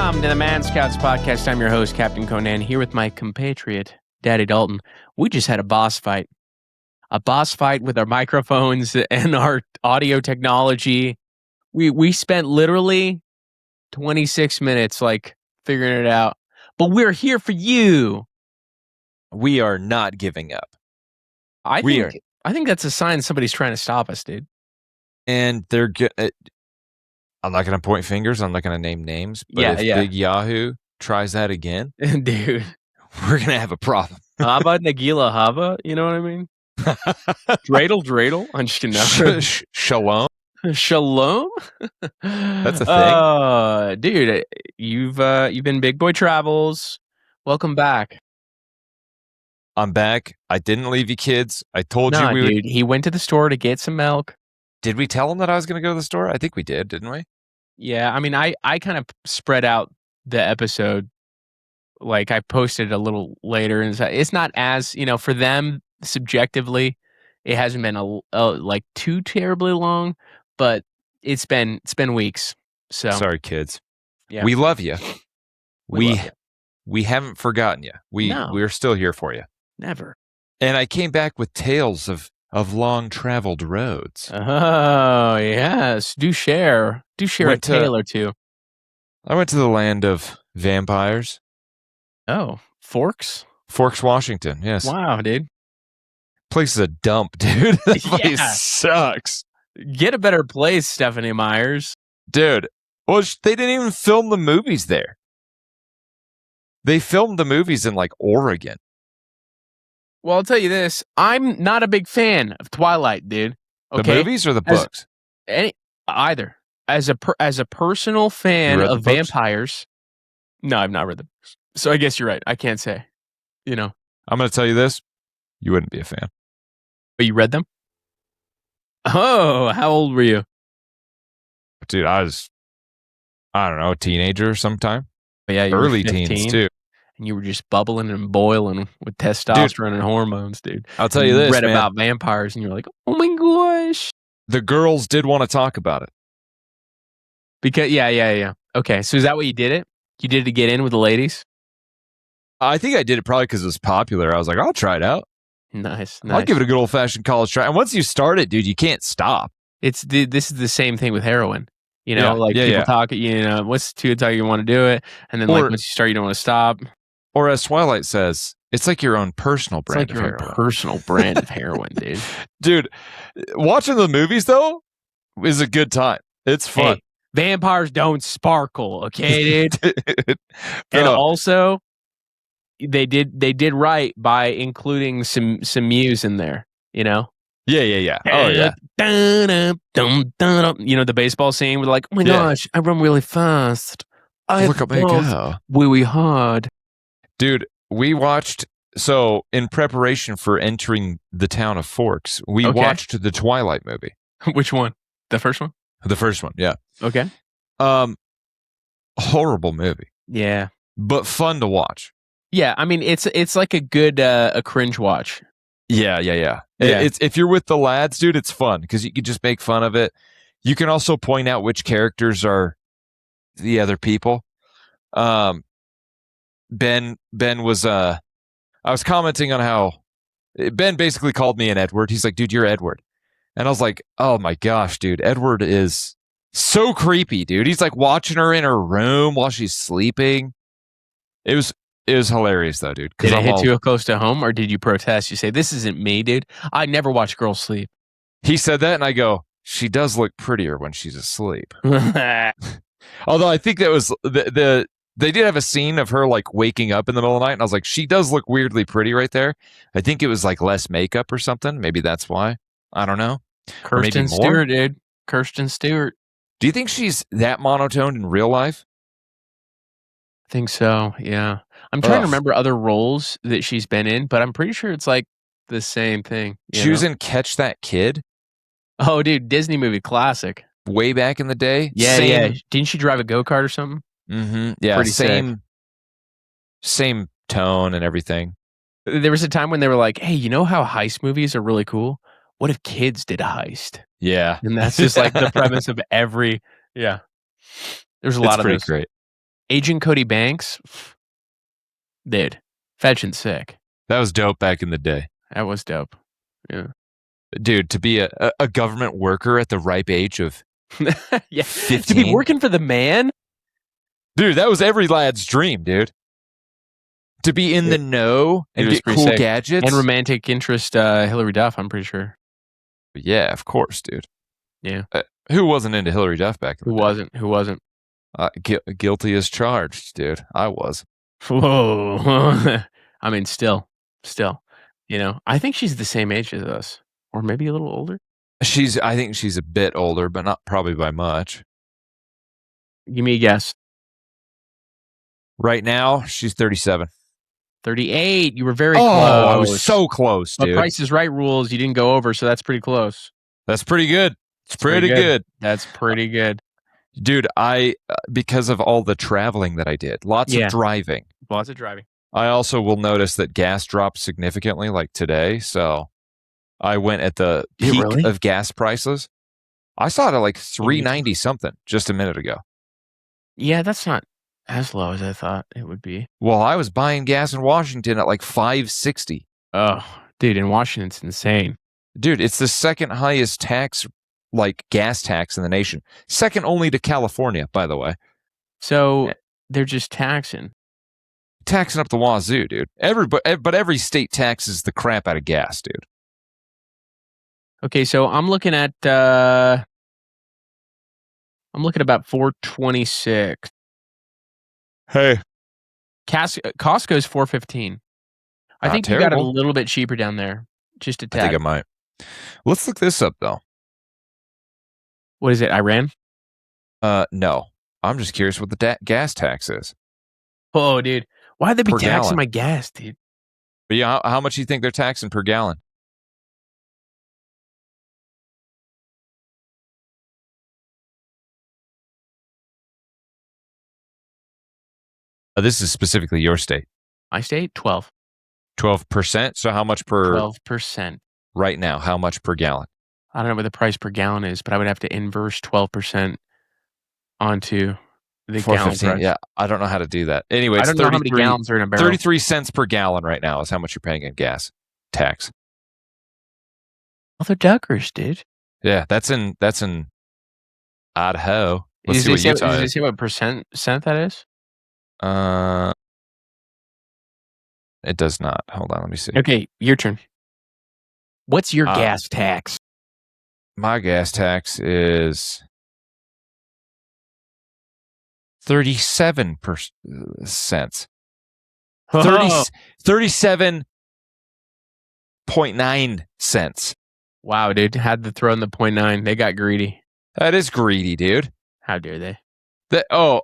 Welcome to the Manscouts Podcast. I'm your host, Captain Conan, here with my compatriot, Daddy Dalton. We just had a boss fight. A boss fight with our microphones and our audio technology. We spent literally 26 minutes, figuring it out. But we're here for you. We are not giving up. I think that's a sign somebody's trying to stop us, dude. And they're I'm not going to point fingers. I'm not going to name names. But Big Yahoo tries that again, dude, we're going to have a problem. Hava Nagila Hava, you know what I mean? Dreidel. I'm just kidding. Shalom. Shalom? That's a thing. Dude, you've been Big Boy Travels. Welcome back. I'm back. I didn't leave you kids. I told you we would. He went to the store to get some milk. Did we tell him that I was going to go to the store? I think we did, didn't we? Yeah, I mean, I kind of spread out the episode. I posted a little later, and it's not as, for them subjectively, it hasn't been too terribly long, but it's been weeks. So sorry, kids. Yeah, we love you. We haven't forgotten you. We're still here for you. Never. And I came back with tales of long traveled roads. Oh yes, do share a tale or two. I went to the land of vampires. Oh, Forks, Washington. Yes. Wow, dude. Place is a dump, dude. That place sucks. Get a better place, Stephanie Myers. Dude, well, they didn't even film the movies there. They filmed the movies in Oregon. Well, I'll tell you this. I'm not a big fan of Twilight, dude. Okay? The movies or the books? Either. As a personal fan of vampires. No, I've not read the books. So I guess you're right. I can't say. I'm going to tell you this. You wouldn't be a fan. But you read them? Oh, how old were you? Dude, I was, I don't know, a teenager sometime. Yeah, early teens, too. And you were just bubbling and boiling with testosterone and hormones, dude. I'll tell you this, read about vampires, and you're like, oh my gosh. The girls did want to talk about it. Because, yeah. Okay, so is that what you did it? You did it to get in with the ladies? I think I did it probably because it was popular. I was like, I'll try it out. Nice. I'll give it a good old-fashioned college try. And once you start it, dude, you can't stop. This is the same thing with heroin. People talk, once you talk, you want to do it. And then once you start, you don't want to stop. Or as Twilight says, it's like your own personal brand of heroin. Personal brand of heroin, dude. Dude, watching the movies, though, is a good time. It's fun. Hey, vampires don't sparkle, okay, dude? And also, they did right by including some muse in there, Yeah. Oh, yeah. The baseball scene with oh my gosh, I run really fast. Look at me go. Really hard. Dude, we watched, so in preparation for entering the town of Forks, we watched the Twilight movie. Which one? The first one? The first one, yeah. Okay. Horrible movie. Yeah. But fun to watch. Yeah, I mean, it's like a good a cringe watch. Yeah. It's if you're with the lads, dude, it's fun because you can just make fun of it. You can also point out which characters are the other people. Ben was I was commenting on how Ben basically called me an Edward. He's like, dude, you're Edward. And I was like, oh my gosh, dude, Edward is so creepy, dude. He's watching her in her room while she's sleeping. It was hilarious though, dude. Did it hit you close to home, or did you protest? You say, this isn't me, dude. I never watch girls sleep. He said that, and I go, she does look prettier when she's asleep. Although I think that was they did have a scene of her waking up in the middle of the night, and I was like, she does look weirdly pretty right there. I think it was less makeup or something. Maybe that's why. I don't know. Kirsten Stewart, dude. Kirsten Stewart. Do you think she's that monotone in real life? I think so, yeah. I'm trying to remember other roles that she's been in, but I'm pretty sure it's the same thing. She was in Catch That Kid. Oh, dude, Disney movie classic. Way back in the day. Yeah. Didn't she drive a go-kart or something? Mm-hmm. Yeah, pretty same tone and everything. There was a time when they were like, hey, you know how heist movies are really cool? What if kids did a heist? Yeah. And that's just the premise of every, There's a lot of those. Great. Agent Cody Banks, dude, fetching sick. That was dope back in the day. That was dope. Yeah. Dude, to be a government worker at the ripe age of yeah. 15. To be working for the man? Dude, that was every lad's dream, dude. To be in the know and get cool gadgets. And romantic interest, Hillary Duff, I'm pretty sure. Yeah, of course, dude. Yeah. Who wasn't into Hillary Duff back in the day? Who wasn't? Guilty as charged, dude. I was. Whoa. I mean, still, I think she's the same age as us, or maybe a little older. I think she's a bit older, but not probably by much. Give me a guess. Right now, she's 37. 38. You were very close. close. I was so close, dude. But Price is Right rules, you didn't go over, so that's pretty close. That's pretty good. It's pretty good. That's pretty good. Dude, because of all the traveling that I did, lots of driving. I also will notice that gas dropped significantly like today, so I went at the peak of gas prices. I saw it at like $3.90 something just a minute ago. Yeah, that's not as low as I thought it would be. Well, I was buying gas in Washington at like $5.60. Oh, dude, in Washington, it's insane. Dude, it's the second highest tax, like gas tax in the nation. Second only to California, by the way. So they're just taxing up the wazoo, dude. But every state taxes the crap out of gas, dude. Okay, so I'm looking at about $4.26. Hey, Costco's $4.15. I think you got it a little bit cheaper down there, just a tad. I think I might. Let's look this up though. What is it? Iran? No. I'm just curious what the gas tax is. Oh, dude. Why'd they be taxing my gas, dude? But yeah, how much do you think they're taxing per gallon? This is specifically your state. My state? 12. 12%? So how much per... 12%. Right now, how much per gallon? I don't know what the price per gallon is, but I would have to inverse 12% onto the gallon price. Yeah, I don't know how to do that. Anyway, I don't know how many gallons are in a barrel. 33 cents per gallon right now is how much you're paying in gas tax. Well, they're duckers, dude. Yeah, that's in Idaho. Let's see what Utah is. Does it say what cent that is? It does not. Hold on, let me see. Okay, your turn. What's your gas tax? My gas tax is 37 cents. 37.9 cents. Wow, dude. Had to throw in the 0.9. They got greedy. That is greedy, dude. How dare they? An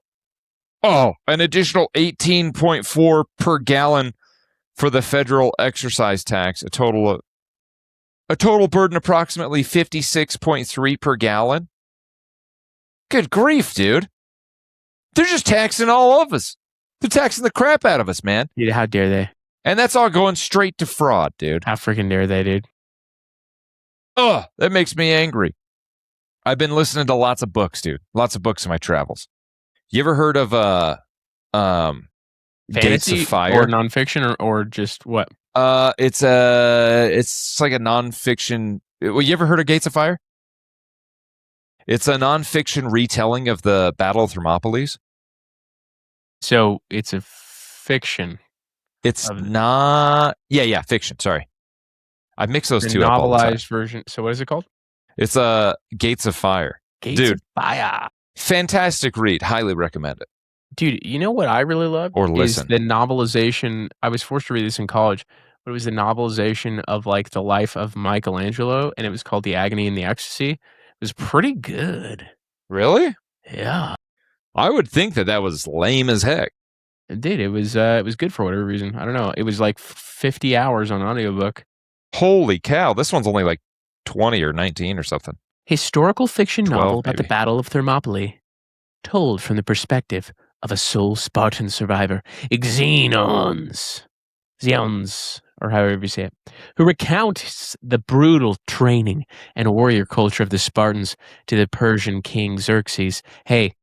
additional 18.4 per gallon for the federal exercise tax. A total burden approximately 56.3 per gallon. Good grief, dude. They're just taxing all of us. They're taxing the crap out of us, man. Dude, how dare they? And that's all going straight to fraud, dude. How freaking dare they, dude? That makes me angry. I've been listening to lots of books, dude. Lots of books in my travels. You ever heard of Gates of Fire? Or nonfiction or just what? It's like a nonfiction. Well, you ever heard of Gates of Fire? It's a nonfiction retelling of the Battle of Thermopylae. So it's a fiction. It's not. Yeah, fiction. Sorry, I mix those two up all the time. Novelized version. So what is it called? It's Gates of Fire. Gates of Fire. Fantastic read. Highly recommend it. Dude, you know what I really love? Or listen. Is the novelization. I was forced to read this in college, but it was the novelization of like the life of Michelangelo, and it was called The Agony and the Ecstasy. It was pretty good. Really? Yeah. I would think that was lame as heck. Dude, it was good for whatever reason. I don't know. It was like 50 hours on audiobook. Holy cow. This one's only like 20 or 19 or something. Historical fiction 12, novel about the maybe. Battle of Thermopylae, told from the perspective of a sole Spartan survivor, Xenons, or however you say it, who recounts the brutal training and warrior culture of the Spartans to the Persian king Xerxes. Hey,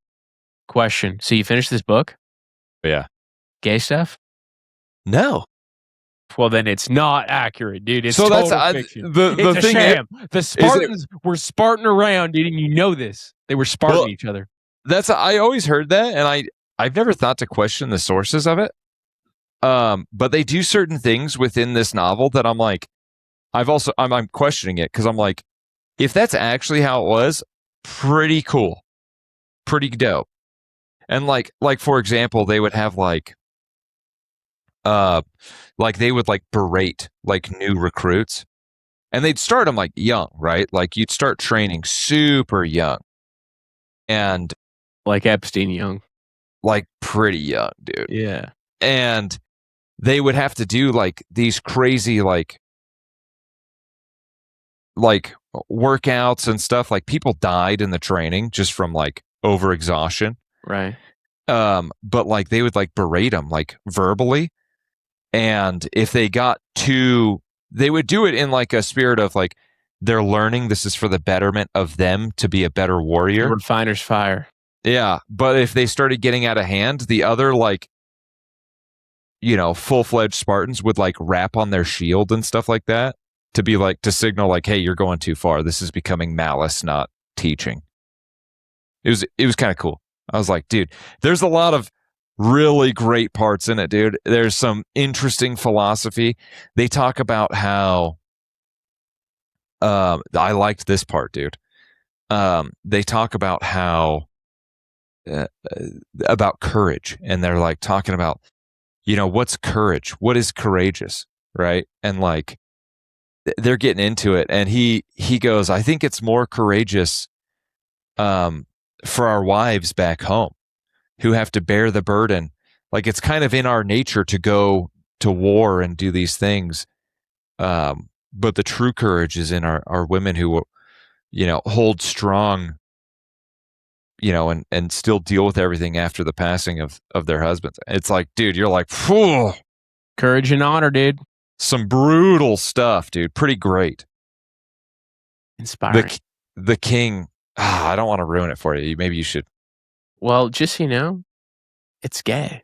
question. So you finished this book? Yeah. Gay stuff? No. Well, then it's not accurate, dude. It's So total that's fiction. the It's a thing. sham. The Spartans were Spartan around, dude, and you know this. They were Spartan each other. I always heard that, and I've never thought to question the sources of it. But they do certain things within this novel that I'm like, I'm questioning it because I'm like, if that's actually how it was, pretty cool, pretty dope. And like for example, they would have like they would like berate like new recruits, and they'd start them like young, right? Like you'd start training super young, and like Epstein young, like pretty young, dude. Yeah, and they would have to do like these crazy like workouts and stuff. Like people died in the training just from like overexhaustion, right? But like they would like berate them like verbally, and if they got too, they would do it in like a spirit of like they're learning. This is for the betterment of them to be a better warrior. The refiner's fire. Yeah, but if they started getting out of hand, the other like, you know, full-fledged Spartans would like rap on their shield and stuff like that to be like, to signal like, hey, you're going too far. This is becoming malice, not teaching. It was kind of cool. I was like, dude, there's a lot of really great parts in it, dude. There's some interesting philosophy. They talk about how I liked this part, dude. They talk about how about courage, and they're like talking about, you know, what's courage? What is courageous, right? And like they're getting into it, and he goes, I think it's more courageous for our wives back home who have to bear the burden. Like it's kind of in our nature to go to war and do these things. But the true courage is in our women who, you know, hold strong, you know, and still deal with everything after the passing of their husbands. It's like, dude, you're like, phew. Courage and honor, dude. Some brutal stuff, dude. Pretty great. Inspiring. The king. I don't want to ruin it for you. Maybe you should. Well, just so you know, it's gay.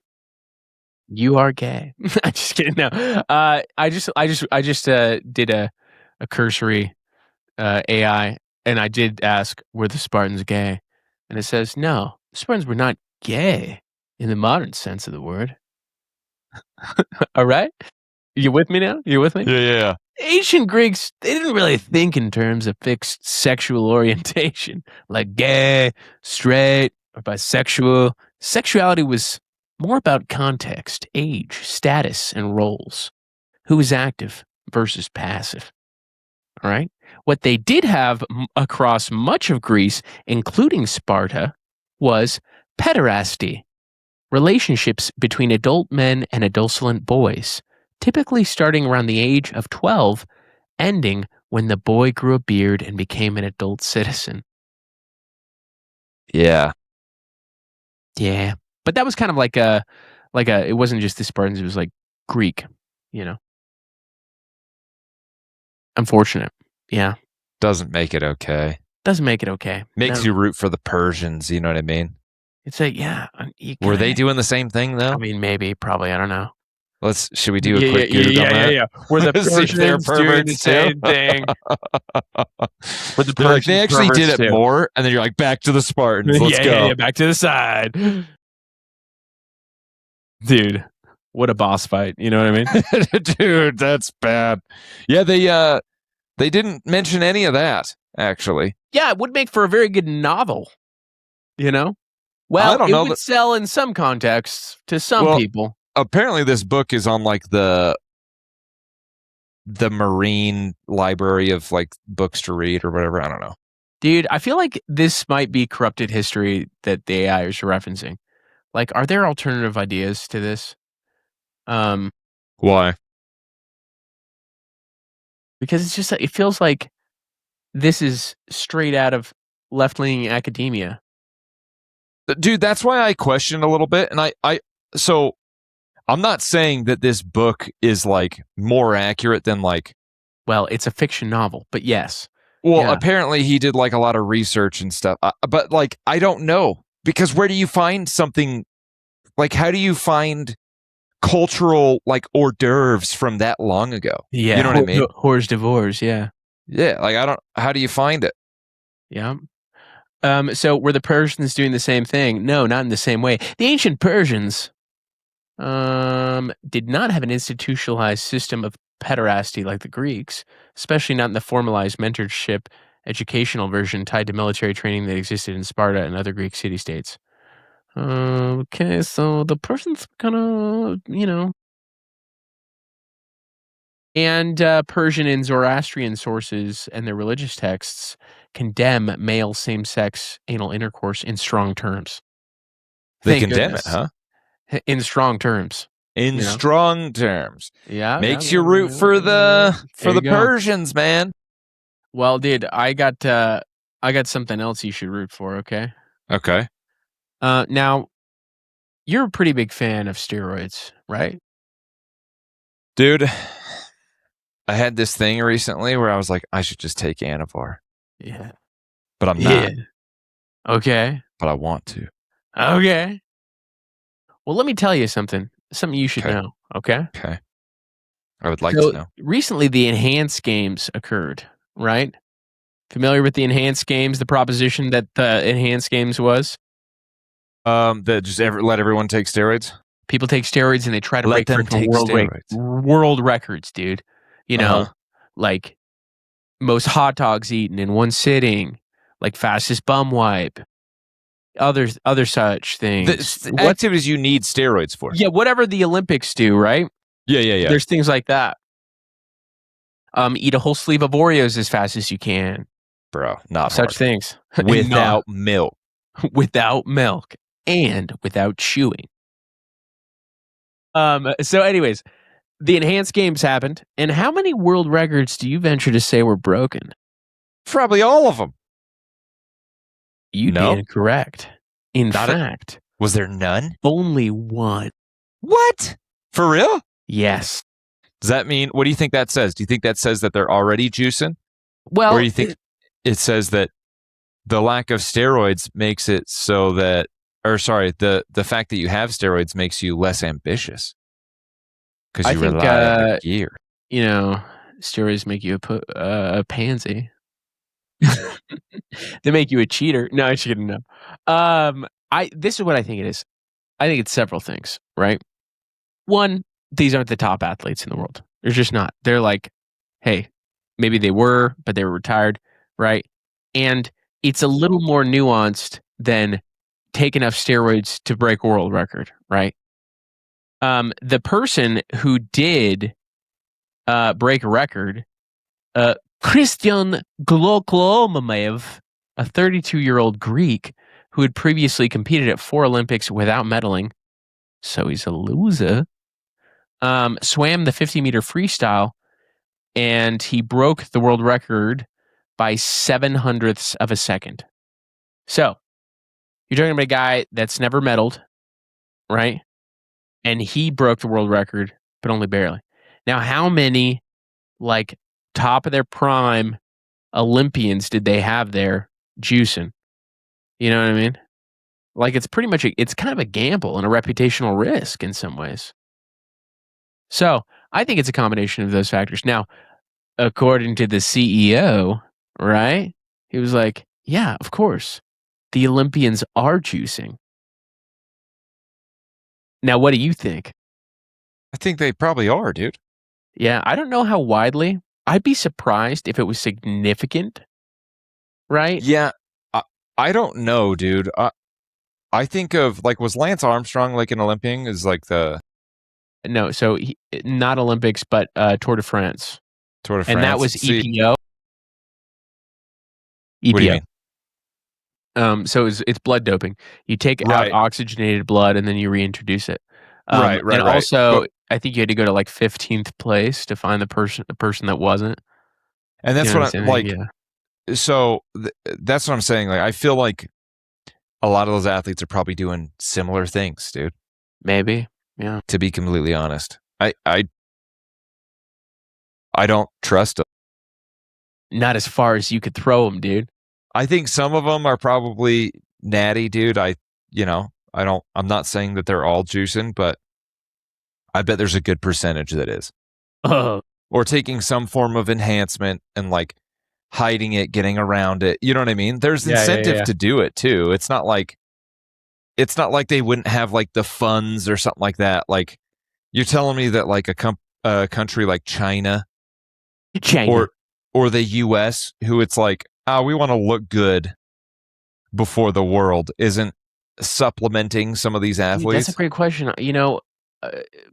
You are gay. I'm just kidding. No, I just did a cursory AI, and I did ask, were the Spartans gay? And it says, no, the Spartans were not gay in the modern sense of the word. All right? You with me now? You with me? Yeah. Ancient Greeks, they didn't really think in terms of fixed sexual orientation, like gay, straight, or bisexual. Sexuality was more about context, age, status, and roles. Who was active versus passive. All right? What they did have across much of Greece, including Sparta, was pederasty, relationships between adult men and adolescent boys, typically starting around the age of 12, ending when the boy grew a beard and became an adult citizen. Yeah. Yeah. But that was kind of like a, it wasn't just the Spartans, it was like Greek, you know. Unfortunate. Yeah. Doesn't make it okay. Doesn't make it okay. Makes you root for the Persians, you know what I mean? It's like, yeah. Were they doing the same thing though? I mean, maybe, probably, I don't know. Should we do a quick Google on that? Yeah. Were the Persians doing the same thing? Were the Persians they actually did it too? more, and then you're like, back to the Spartans. Let's go. Yeah, back to the side. Dude, what a boss fight. You know what I mean? Dude, that's bad. Yeah, they didn't mention any of that, actually. Yeah, it would make for a very good novel. You know? Well, I don't know would sell in some contexts to some people. Apparently this book is on like the Marine library of like books to read or whatever. I don't know. Dude, I feel like this might be corrupted history that the AI is referencing. Like, are there alternative ideas to this? Why? Because it's just, it feels like this is straight out of left-leaning academia. Dude, that's why I question a little bit. And so I'm not saying that this book is like more accurate than like. Well, it's a fiction novel, but yes. Well, apparently he did like a lot of research and stuff. But like, I don't know, because where do you find something like, how do you find cultural like hors d'oeuvres from that long ago? Yeah. You know what I mean? Hors d'oeuvres, yeah. Yeah, like how do you find it? Yeah. So were the Persians doing the same thing? No, not in the same way. The ancient Persians did not have an institutionalized system of pederasty like the Greeks, especially not in the formalized mentorship educational version tied to military training that existed in Sparta and other Greek city-states. Okay, so the Persians kind of, and Persian and Zoroastrian sources and their religious texts condemn male same-sex anal intercourse in strong terms. They Thank condemn goodness. it, huh? In strong terms. In strong terms. Yeah. Makes you root for the Persians, man. Well, dude, I got something else you should root for, okay? Okay. Now, you're a pretty big fan of steroids, right? Dude, I had this thing recently where I was like, I should just take Anavar. Yeah. But I'm not. Okay. But I want to. Okay. Well, let me tell you something you should know, okay? Okay. I would like to know. Recently, the Enhanced Games occurred, right? Familiar with the Enhanced Games, the proposition that the Enhanced Games was? That just let everyone take steroids? People take steroids and they try to break world records, dude. You know, like most hot dogs eaten in one sitting, like fastest bum wipe, other such things. Activities you need steroids for. Yeah, whatever the Olympics do, right? Yeah. There's things like that. Eat a whole sleeve of Oreos as fast as you can. Bro, not such hard. Things. Without milk. Without milk and without chewing. So anyways, the Enhanced Games happened, and how many world records do you venture to say were broken? Probably all of them. You'd be incorrect. In fact, was there none? Only one. What? For real? Yes. Does that mean, what do you think that says? Do you think that says that they're already juicing? Well, or do you think it says that the lack of steroids makes it so that, or sorry, the fact that you have steroids makes you less ambitious? Because you rely on the gear. You know, steroids make you a pansy. They make you a cheater. No, I shouldn't know. This is what I think it is. I think it's several things, right? One, these aren't the top athletes in the world. They're just not. They're like, hey, maybe they were, but they were retired, right? And it's a little more nuanced than take enough steroids to break a world record, right? The person who did break a record, Christian Gloklomamev, a 32-year-old Greek who had previously competed at 4 Olympics without medaling, so he's a loser, swam the 50-meter freestyle, and he broke the world record by 0.07 of a second. So, you're talking about a guy that's never medaled, right? And he broke the world record, but only barely. Now, how many, like, top of their prime Olympians did they have there juicing? You know what I mean? Like, it's pretty much, it's kind of a gamble and a reputational risk in some ways. So, I think it's a combination of those factors. Now, according to the CEO, right? He was like, yeah, of course. The Olympians are juicing. Now, what do you think? I think they probably are, dude. Yeah, I don't know how widely. I'd be surprised if it was significant, right? Yeah, I don't know, dude. I think of, like, was Lance Armstrong like an Olympian? Is like the... No, so not Olympics, but Tour de France. Tour de France. And that was EPO. EPO. What do you mean? So it's blood doping. You take out oxygenated blood and then you reintroduce it. Right. And also, I think you had to go to like 15th place to find the person that wasn't. And that's what I'm like. Yeah. So that's what I'm saying. Like, I feel like a lot of those athletes are probably doing similar things, dude. Maybe. Yeah. To be completely honest, I don't trust them. Not as far as you could throw them, dude. I think some of them are probably natty, dude. I'm not saying that they're all juicing, but I bet there's a good percentage that is. Or taking some form of enhancement and like hiding it, getting around it. You know what I mean? There's incentive to do it too. It's not like they wouldn't have like the funds or something like that. Like you're telling me that like a country like China or the US, who it's like, we want to look good before the world, isn't supplementing some of these athletes? That's a great question.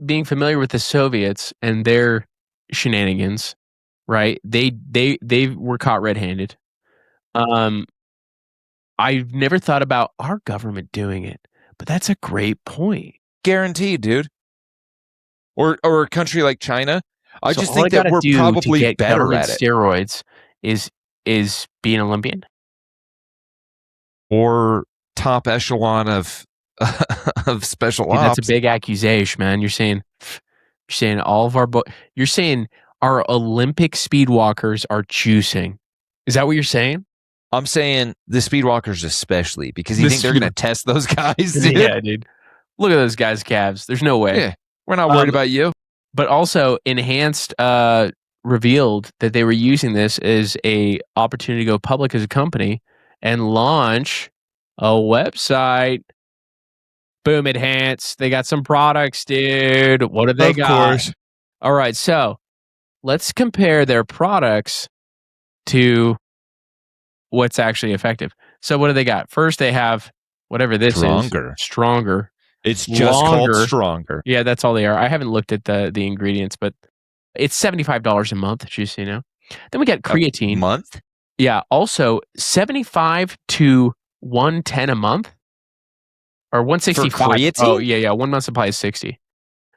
Being familiar with the Soviets and their shenanigans, right? They were caught red-handed. I've never thought about our government doing it, but that's a great point. Guaranteed, dude. Or a country like China. I just think that we're probably better at it. Steroids is be an Olympian or top echelon of special ops. That's a big accusation, man. You're saying all of you're saying our Olympic speedwalkers are juicing. Is that what you're saying? I'm saying the speedwalkers especially, because you think they're going to test those guys, dude? Yeah, dude. Look at those guys' calves. There's no way. Yeah, we're not worried about you. But also, Enhanced revealed that they were using this as a opportunity to go public as a company and launch a website. Boom, Enhanced. They got some products, dude. What do they got? Of course. All right, so let's compare their products to what's actually effective. So what do they got? First, they have whatever this is. Stronger. It's just called Stronger. Yeah, that's all they are. I haven't looked at the ingredients, but it's $75 a month, just so you know. Then we got creatine. A month? Yeah, also $75 to $110 a month. Or $165. For creatine? Oh, yeah. 1 month supply is $60.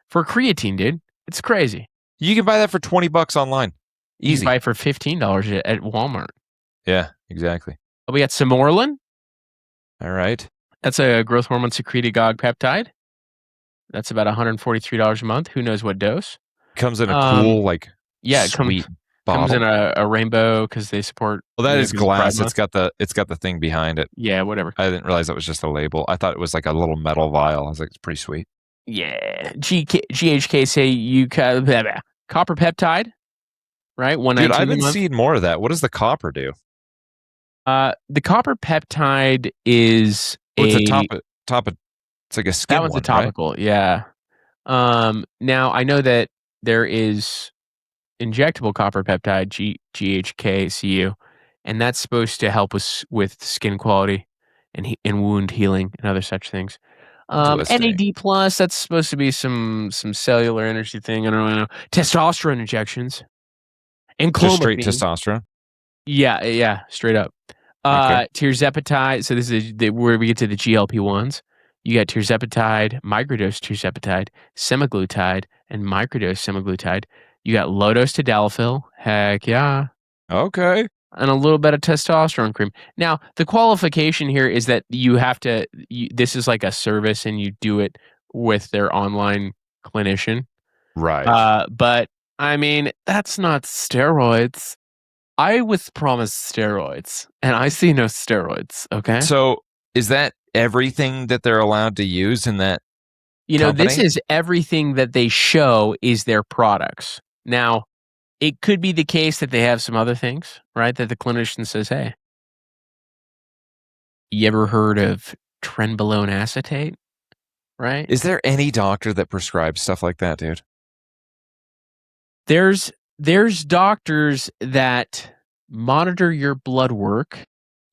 For creatine, dude. It's crazy. You can buy that for $20 online. Easy. You can buy it for $15 at Walmart. Yeah, exactly. We got Simorelin. All right. That's a growth hormone secretagogue peptide. That's about $143 a month. Who knows what dose? Comes in a cool, sweet bottle. Comes in a rainbow because they support. Well, that is glass. It's got the thing behind it. Yeah, whatever. I didn't realize that was just a label. I thought it was like a little metal vial. I was like, it's pretty sweet. Yeah. GHK say you copper peptide, right? Dude, I've been seeing more of that. What does the copper do? The copper peptide is it's a top. It's like a skin. That one's a topical, right? Yeah. Now I know that there is injectable copper peptide, GHKCU, and that's supposed to help with skin quality and wound healing and other such things. NAD plus, that's supposed to be some cellular energy thing. I don't know. Testosterone injections and clomiphene. Just straight testosterone. Yeah, straight up. Tirzepatide. So this is where we get to the GLP-1s. You got tirzepatide, microdose tirzepatide, semaglutide, and microdose semaglutide. You got low-dose tadalafil. Heck yeah. Okay. And a little bit of testosterone cream. Now, the qualification here is that you have to, this is like a service and you do it with their online clinician. Right. But, I mean, that's not steroids. I was promised steroids, and I see no steroids, okay? So, is that everything that they're allowed to use in that company? This is everything that they show is their products. Now, it could be the case that they have some other things, right? That the clinician says, hey, you ever heard of trenbolone acetate, right? Is there any doctor that prescribes stuff like that, dude? There's doctors that monitor your blood work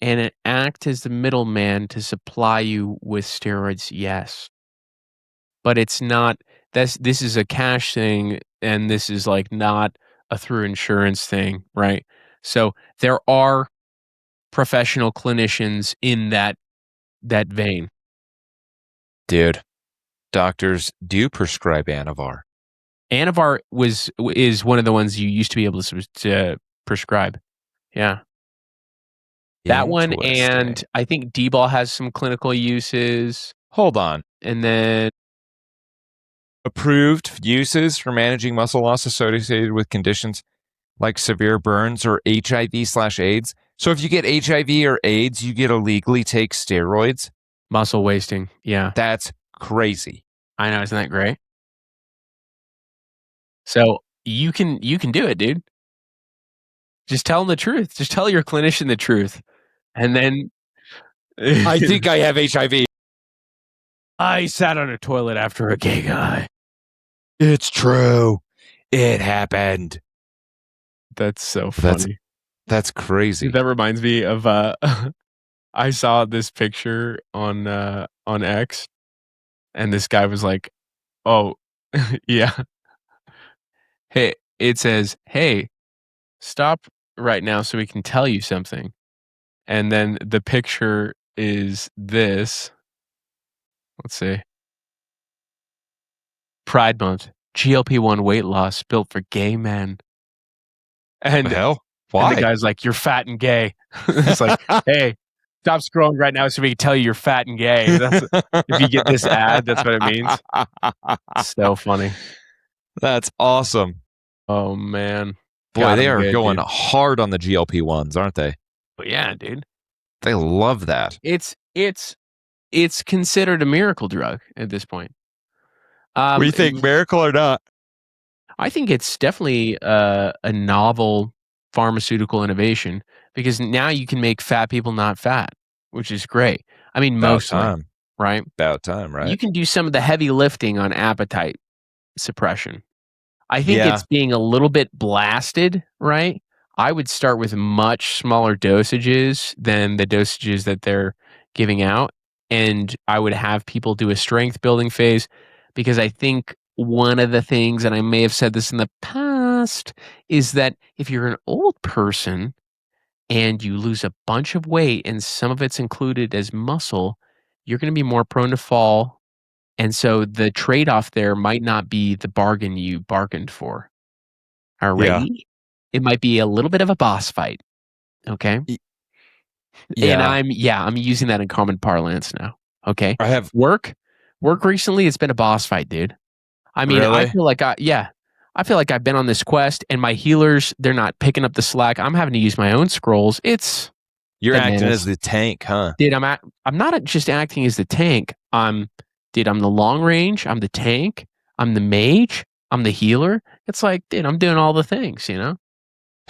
and act as the middleman to supply you with steroids, yes. But it's not, this is a cash thing, and this is like not a through insurance thing, right? So there are professional clinicians in that vein. Dude, doctors do prescribe Anavar. Anavar is one of the ones you used to be able to prescribe. Yeah. That one, and I think D-ball has some clinical uses. Hold on. And then approved uses for managing muscle loss associated with conditions like severe burns or HIV/AIDS. So if you get HIV or AIDS, you get to legally take steroids. Muscle wasting. Yeah. That's crazy. I know. Isn't that great? So you can do it, dude. Just tell them the truth. Just tell your clinician the truth. And then I think I have HIV. I sat on a toilet after a gay guy. It's true. It happened. That's so funny. That's crazy. That reminds me of I saw this picture on X, and this guy was like, "Oh, yeah." Hey, it says, "Hey, stop right now so we can tell you something." And then the picture is this. Let's see. Pride Month. GLP-1 weight loss built for gay men. And the hell? And Why? the guy's like, "You're fat and gay." It's like, "Hey, stop scrolling right now so we can tell you you're fat and gay." If you get this ad, that's what it means. So funny. That's awesome. Oh, man. Boy, they are going hard on the GLP-1s, aren't they? But yeah, dude. They love that. It's considered a miracle drug at this point. What do you think, miracle or not? I think it's definitely a novel pharmaceutical innovation because now you can make fat people not fat, which is great. I mean, mostly, right? About time, right? You can do some of the heavy lifting on appetite suppression. I think it's being a little bit blasted, right? I would start with much smaller dosages than the dosages that they're giving out. And I would have people do a strength building phase because I think one of the things, and I may have said this in the past, is that if you're an old person and you lose a bunch of weight and some of it's included as muscle, you're going to be more prone to fall. And so the trade-off there might not be the bargain you bargained for. Alright? Yeah. It might be a little bit of a boss fight. Okay? Yeah. And I'm using that in common parlance now. Okay? I have work recently, it's been a boss fight, dude. I mean, really? I feel like I've been on this quest and my healers, they're not picking up the slack. I'm having to use my own scrolls. You're acting as the tank, huh? Dude, I'm not just acting as the tank. I'm the long range, I'm the tank, I'm the mage, I'm the healer. It's like, dude, I'm doing all the things, you know?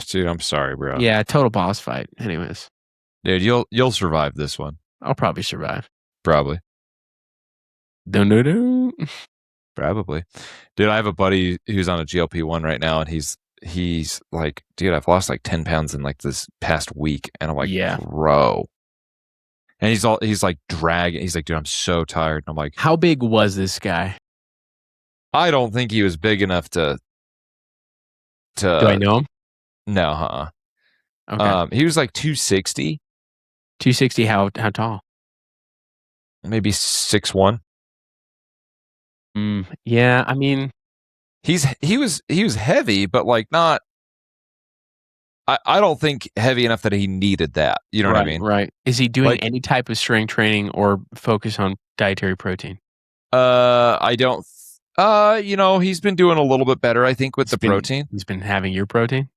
Dude, I'm sorry, bro. Yeah, total boss fight. Anyways. Dude, you'll survive this one. I'll probably survive. Probably. Dun-dun-dun. Probably. Dude, I have a buddy who's on a GLP-1 right now, and he's like, dude, I've lost like 10 pounds in like this past week. And I'm like, yeah, bro. And he's like dragging. He's like, dude, I'm so tired. And I'm like, how big was this guy? I don't think he was big enough to. Do I know him? No, Okay. He was like 260. 260. How tall? Maybe 6'1". Yeah, I mean, he was heavy, but like not. I don't think heavy enough that he needed that. You know what I mean? Right. Is he doing any type of strength training or focus on dietary protein? I don't. He's been doing a little bit better, I think, with the protein. He's been having your protein?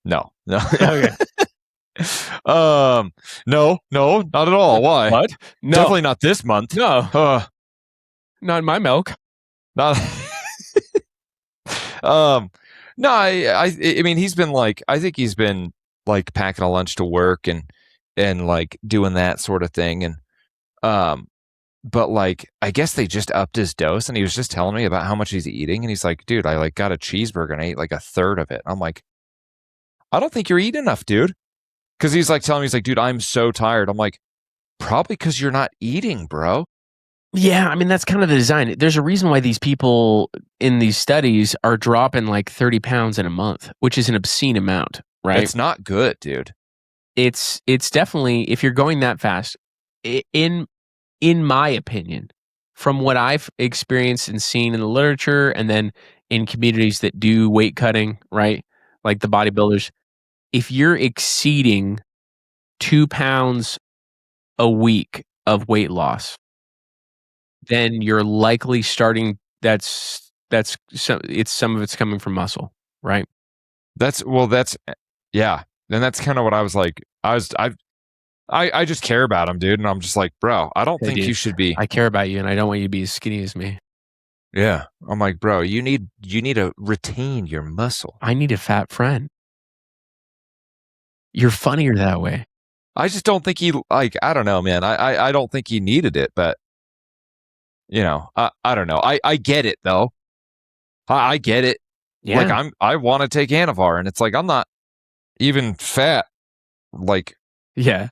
No. Okay. No, not at all. Why? What? No. Definitely not this month. No. Not in my milk. Not. No, I mean, he's been like, I think he's been like packing a lunch to work and like doing that sort of thing. And, but like, I guess they just upped his dose and he was just telling me about how much he's eating. And he's like, dude, I like got a cheeseburger and I ate like a third of it. I'm like, I don't think you're eating enough, dude. Cause he's like telling me, he's like, dude, I'm so tired. I'm like, probably cause you're not eating, bro. Yeah, I mean, that's kind of the design. There's a reason why these people in these studies are dropping like 30 pounds in a month, which is an obscene amount, right? It's not good, dude. It's definitely, if you're going that fast, in my opinion, from what I've experienced and seen in the literature and then in communities that do weight cutting, right? Like the bodybuilders, if you're exceeding 2 pounds a week of weight loss, then you're likely starting. Some of it's coming from muscle, right? Yeah. Then that's kind of what I was like. I I just care about him, dude. And I'm just like, bro, I don't Hey, think dude, you should be. I care about you, and I don't want you to be as skinny as me. Yeah. I'm like, bro, you need to retain your muscle. I need a fat friend. You're funnier that way. I just don't think he, like, I don't know, man. I don't think he needed it, but, you know, I don't know. I get it, though. I get it. Yeah. Like, I want to take Anavar, and it's like, I'm not even fat. Like, yeah.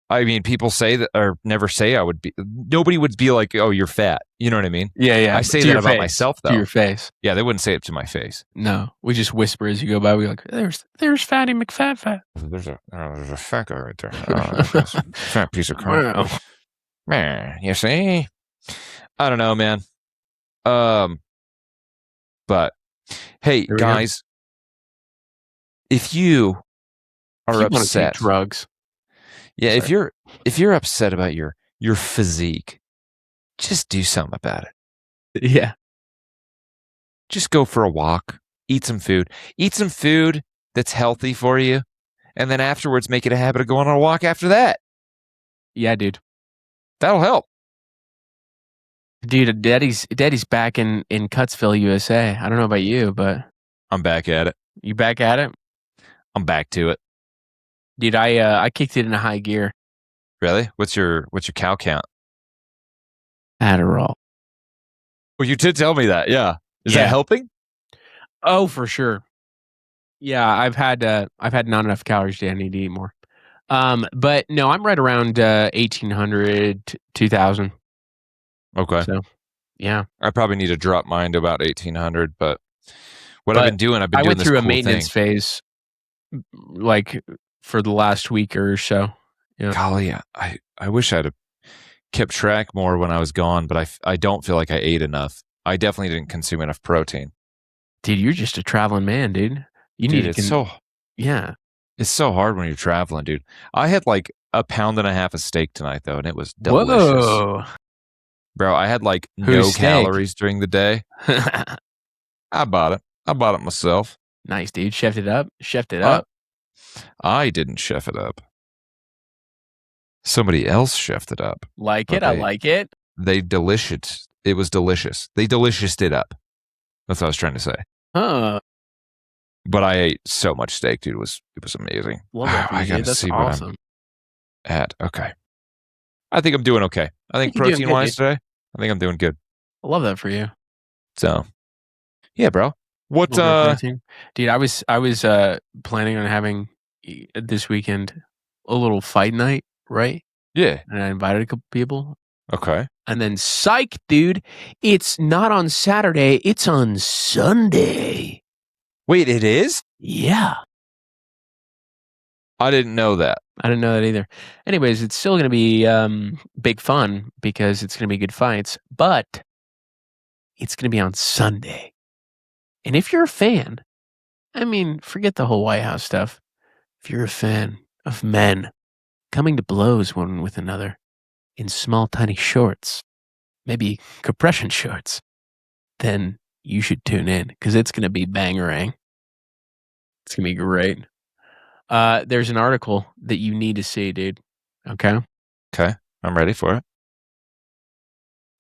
I mean, people say that, or never say I would be. Nobody would be like, "Oh, you're fat." You know what I mean? Yeah. I say to that your about face. myself, though. To your face. Yeah, they wouldn't say it to my face. No, we just whisper as you go by. We're like, "There's Fatty McFat." There's a fat guy right there. Oh, fat piece of crap. Wow. Man, you see? I don't know, man. But hey, Here we guys, if you are If you wanna take upset, drugs. yeah, Sorry. if you're upset about your physique, just do something about it. Yeah. Just go for a walk, eat some food that's healthy for you, and then afterwards make it a habit of going on a walk after that. Yeah, dude. That'll help. Dude, Daddy's back in Cutsville, USA. I don't know about you, but I'm back at it. you back at it? I'm back to it. Dude, I kicked it into high gear. Really? What's your cow count? Adderall. Well, you did tell me that. Yeah. Is Yeah. that helping? Oh, for sure. Yeah, I've had not enough calories today. I need to eat more. But no, I'm right around 1,800 to 2,000. Okay. So, yeah. I probably need to drop mine to about 1,800, but I've been doing I doing went this through a cool maintenance thing. phase, like for the last week or so. Yeah. Golly, I wish I'd have kept track more when I was gone, but I don't feel like I ate enough. I definitely didn't consume enough protein. Dude, you're just a traveling man, dude. You Dude, need to yeah. It's so hard when you're traveling, dude. I had like 1.5 pounds of steak tonight, though, and it was delicious. Whoa. Bro, I had like no Whose steak? calories during the day. I bought it. I bought it myself. Nice, dude. Chefed it up. I didn't chef it up. Somebody else chefed it up. Like it. I like it. They delicious. It was delicious. They delicioused it up. That's what I was trying to say. Huh. But I ate so much steak, dude. It was amazing. Love that for you, I gotta dude. That's see awesome. what I'm at. Okay. I think I'm doing okay. I think you're doing protein good, wise dude. today, I think I'm doing good. I love that for you. So, yeah, bro. What? Little bit of protein. Dude, I was planning on having this weekend a little fight night, right? Yeah. And I invited a couple people. Okay. And then psych, dude, it's not on Saturday, it's on Sunday. Wait, it is? Yeah. I didn't know that. I didn't know that either. Anyways, it's still going to be big fun because it's going to be good fights, but it's going to be on Sunday. And if you're a fan, I mean, forget the whole White House stuff. If you're a fan of men coming to blows one with another in small, tiny shorts, maybe compression shorts, then you should tune in because it's going to be bangerang. It's going to be great. There's an article that you need to see, dude. Okay? Okay. I'm ready for it.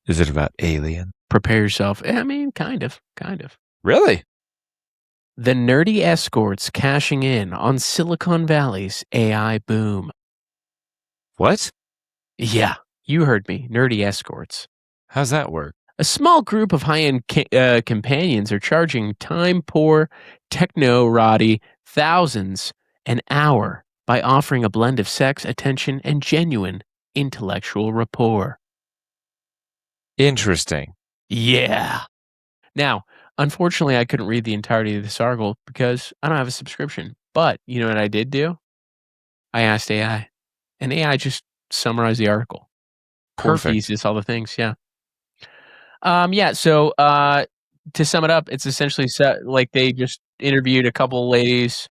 Is it about alien? Prepare yourself. I mean, kind of. Really? The nerdy escorts cashing in on Silicon Valley's AI boom. What? Yeah, you heard me. Nerdy escorts. How's that work? A small group of high-end companions are charging time-poor, techno-roddy thousands an hour by offering a blend of sex, attention, and genuine intellectual rapport. Interesting. Yeah. Now, unfortunately, I couldn't read the entirety of this article because I don't have a subscription. But you know what I did do? I asked AI, and AI just summarized the article. Perfect. Thesis, all the things, yeah. So to sum it up, it's essentially like they just interviewed a couple of ladies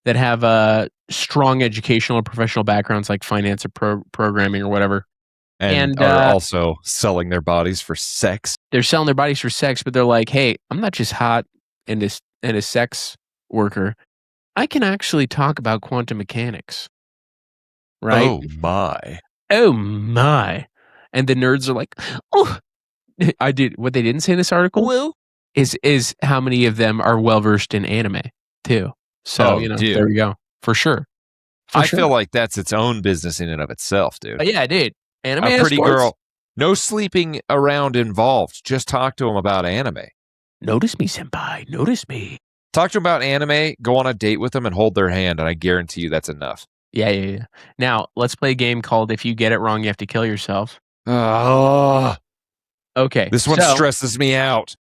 that have strong educational or professional backgrounds like finance or programming or whatever. And are also selling their bodies for sex. They're selling their bodies for sex, but they're like, hey, I'm not just hot and a sex worker. I can actually talk about quantum mechanics. right? Oh my. Oh my. And the nerds are like, oh, I did what they didn't say in this article is how many of them are well versed in anime too. So, Dude. there you go. For sure. I feel like that's its own business in and of itself, dude. Yeah, dude. Anime A pretty escorts. girl. No sleeping around involved. Just talk to him about anime. Notice me, senpai. Notice me. Talk to them about anime, go on a date with them, and hold their hand, and I guarantee you that's enough. Yeah. Now, let's play a game called If You Get It Wrong, You Have to Kill Yourself. Oh. Okay. This one stresses me out.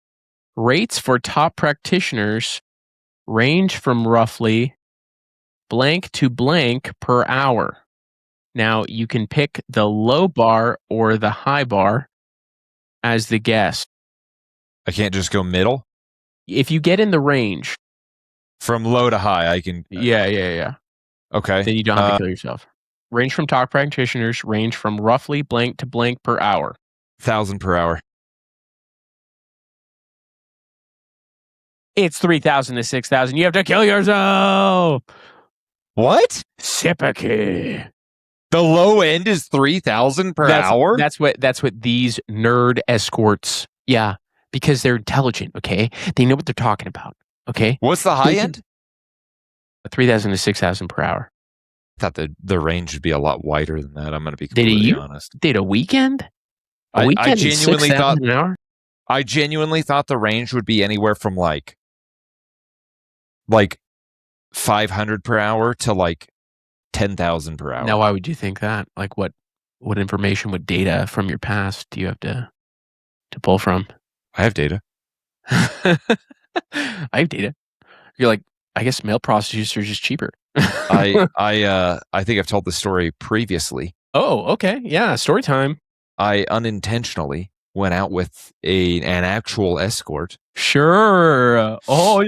Rates for top practitioners range from roughly blank to blank per hour. Now, you can pick the low bar or the high bar as the guess. I can't just go middle? If you get in the range. From low to high, I can... Yeah. Okay. Then you don't have to kill yourself. Range from top practitioners range from roughly blank to blank per hour. 1,000 per hour. It's 3,000 to 6,000. You have to kill yourself. What? Sippaki. The low end is 3,000 per hour? That's what these nerd escorts. Yeah, because they're intelligent, okay? They know what they're talking about, okay? What's the high end? 3,000 to 6,000 per hour. I thought the range would be a lot wider than that. I'm going to be completely honest. Did a weekend? I genuinely thought an hour? I genuinely thought the range would be anywhere from like 500 per hour to like 10,000 per hour. Now, why would you think that? Like, what information, what data from your past do you have to pull from? I have data. I have data. You're like, I guess male prostitutes are just cheaper. I think I've told this story previously. Oh, okay. Yeah, story time. I unintentionally went out with an actual escort. Sure. Oh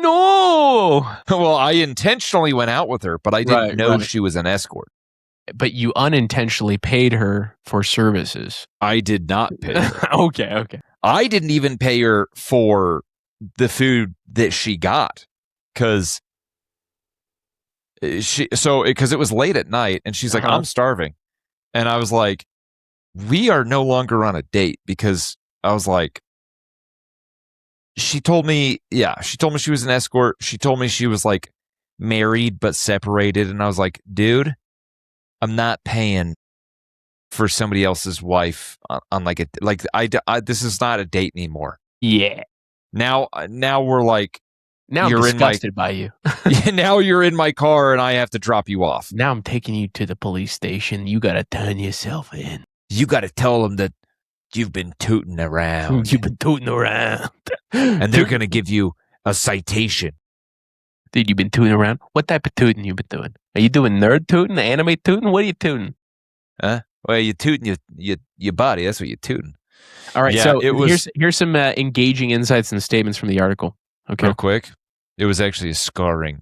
no. Well, I intentionally went out with her, but I didn't know she was an escort. But you unintentionally paid her for services. I did not pay her. Okay. I didn't even pay her for the food that she got because it was late at night and she's like, I'm starving. And I was like, we are no longer on a date because I was like, she told me she was an escort. She told me she was like married but separated. And I was like, dude, I'm not paying for somebody else's wife on this is not a date anymore. Yeah. Now we're like, now I'm disgusted by you. Now you're in my car and I have to drop you off. Now I'm taking you to the police station. You got to turn yourself in. You got to tell them that you've been tooting around. You've been tooting around. And they're going to give you a citation. Dude, you've been tooting around? What type of tooting you been doing? Are you doing nerd tooting, anime tooting? What are you tooting? Well, you're tooting your body. That's what you're tooting. All right, so here's some engaging insights and statements from the article. Okay. Real quick. It was actually a scarring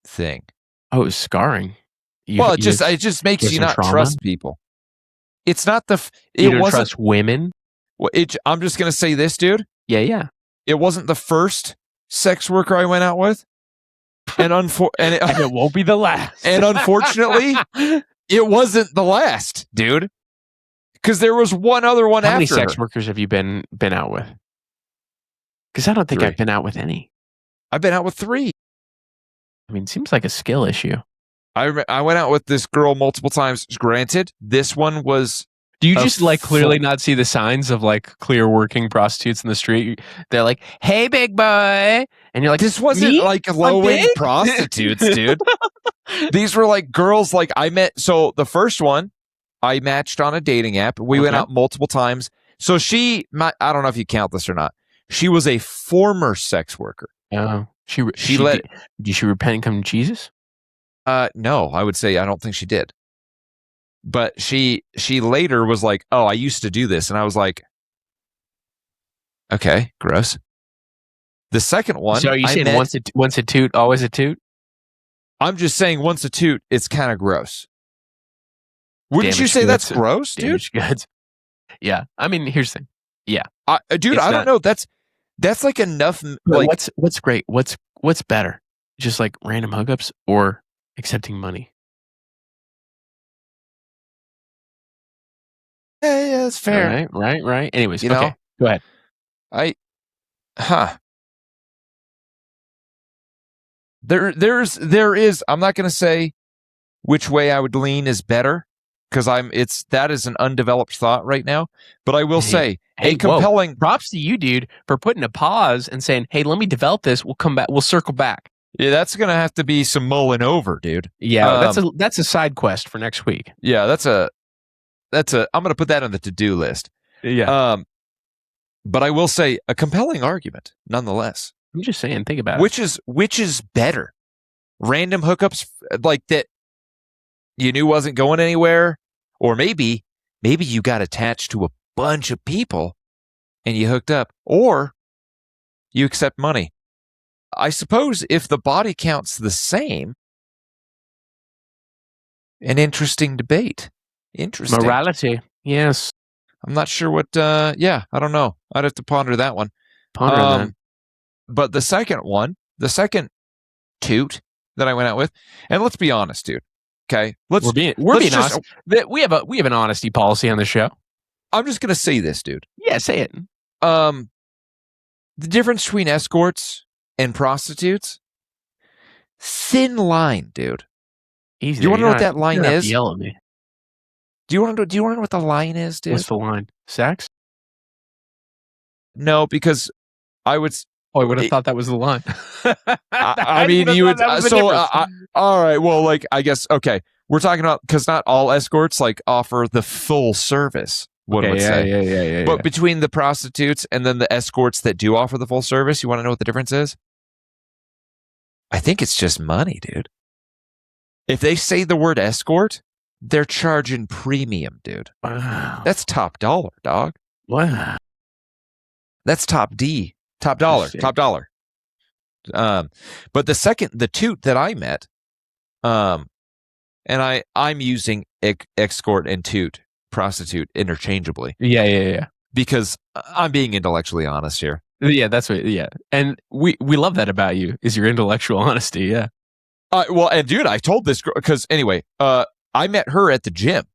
thing. Oh, it was scarring? It just makes you not trust people. It's not you don't trust women? Well, I'm just going to say this, dude. Yeah. It wasn't the first sex worker I went out with. And it won't be the last. And unfortunately, it wasn't the last, dude. Because there was one other one after. How many sex workers have you been out with? Because I don't think 3. I've been out with any. I've been out with 3. I mean, it seems like a skill issue. I went out with this girl multiple times. Granted, this one was... Do you just clearly not see the signs of clear working prostitutes in the street? They're like, "Hey, big boy," and you're like, "This wasn't low end prostitutes, dude. These were girls I met." So the first one, I matched on a dating app. We went out multiple times. So I don't know if you count this or not. She was a former sex worker. Oh, did she repent and come to Jesus? No, I would say I don't think she did. But she later was like, "Oh, I used to do this," and I was like, "Okay, gross." The second one. So are you saying once a toot, always a toot? I'm just saying once a toot, it's kind of gross. Wouldn't you say that's gross, dude? Yeah, I mean, here's the thing. Yeah, dude, I don't know. That's enough. What's great? What's better? Just random hookups or accepting money? Yeah, that's fair. Right. Anyways, You okay, know? go ahead. There is. I'm not going to say which way I would lean is better because that is an undeveloped thought right now. But I will say a compelling. Props to you, dude, for putting a pause and saying, "Hey, let me develop this. We'll come back. We'll circle back." Yeah, that's going to have to be some mulling over, dude. Yeah, that's a side quest for next week. Yeah, that's a. I'm going to put that on the to-do list. Yeah. But I will say a compelling argument, nonetheless. I'm just saying, think about it. Which is better? Random hookups like that you knew wasn't going anywhere, or maybe you got attached to a bunch of people and you hooked up, or you accept money. I suppose if the body count's the same, an interesting debate. Interesting. Morality. Yes. I'm not sure what, I don't know. I'd have to ponder that one. That. But the second toot that I went out with, and let's be honest, dude. Okay, we're being honest. We have an honesty policy on the show. I'm just gonna say this, dude. Yeah, say it. The difference between escorts and prostitutes, thin line, dude. Easy. Do you want to know what that line is? Yell at me. Do you want to know what the line is, dude? What's the line? Sex? No, because I would. Oh, I would have thought that was the line. I mean, you would. All right. Well, like, I guess. Okay, we're talking about because not all escorts like offer the full service. One would say. But between the prostitutes and then the escorts that do offer the full service, you want to know what the difference is? I think it's just money, dude. If they say the word escort, they're charging premium, dude. Wow. That's top dollar, dog. Wow. That's top D. Top dollar. But the toot that I met, and I'm using escort and toot, prostitute interchangeably. Yeah. Because I'm being intellectually honest here. Yeah, that's what. Yeah, and we love that about you is your intellectual honesty. Yeah. Well, and dude, I told this girl because anyway, I met her at the gym,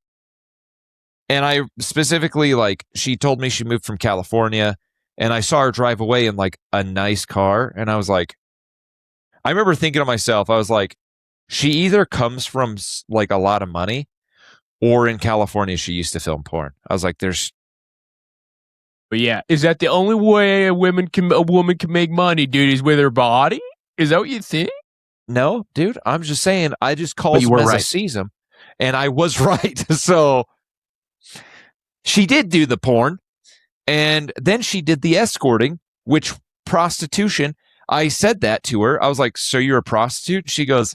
and I specifically she told me she moved from California. And I saw her drive away in like a nice car. And I was like, I remember thinking to myself, I was like, she either comes from like a lot of money or in California, she used to film porn. I was like, But yeah. Is that the only way a woman can make money, dude, is with her body? Is that what you think? No, dude, I'm just saying, I just called him as I sees him. And I was right. So she did do the porn. And then she did the escorting, which prostitution. I said that to her. I was like, so you're a prostitute? She goes,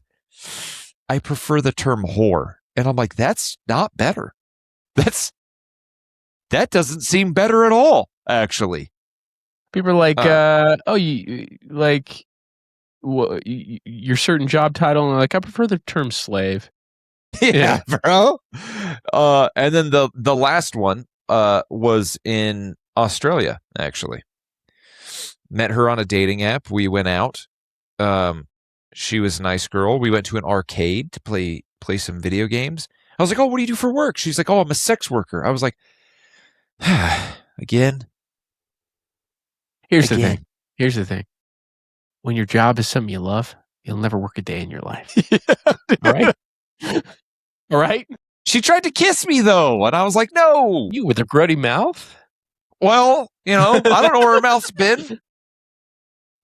I prefer the term whore. And I'm like, that's not better. That doesn't seem better at all, actually. People are like, your certain job title. And like, I prefer the term slave. Yeah, bro. And then the last one was in Australia, actually. Met her on a dating app. We went out. She was a nice girl. We went to an arcade to play some video games. I was like, oh, what do you do for work? She's like, oh, I'm a sex worker. I was like, again. Here's the thing. When your job is something you love, you'll never work a day in your life. All right? All right? She tried to kiss me, though, and I was like, no. You with a grody mouth? Well, I don't know where her mouth's been.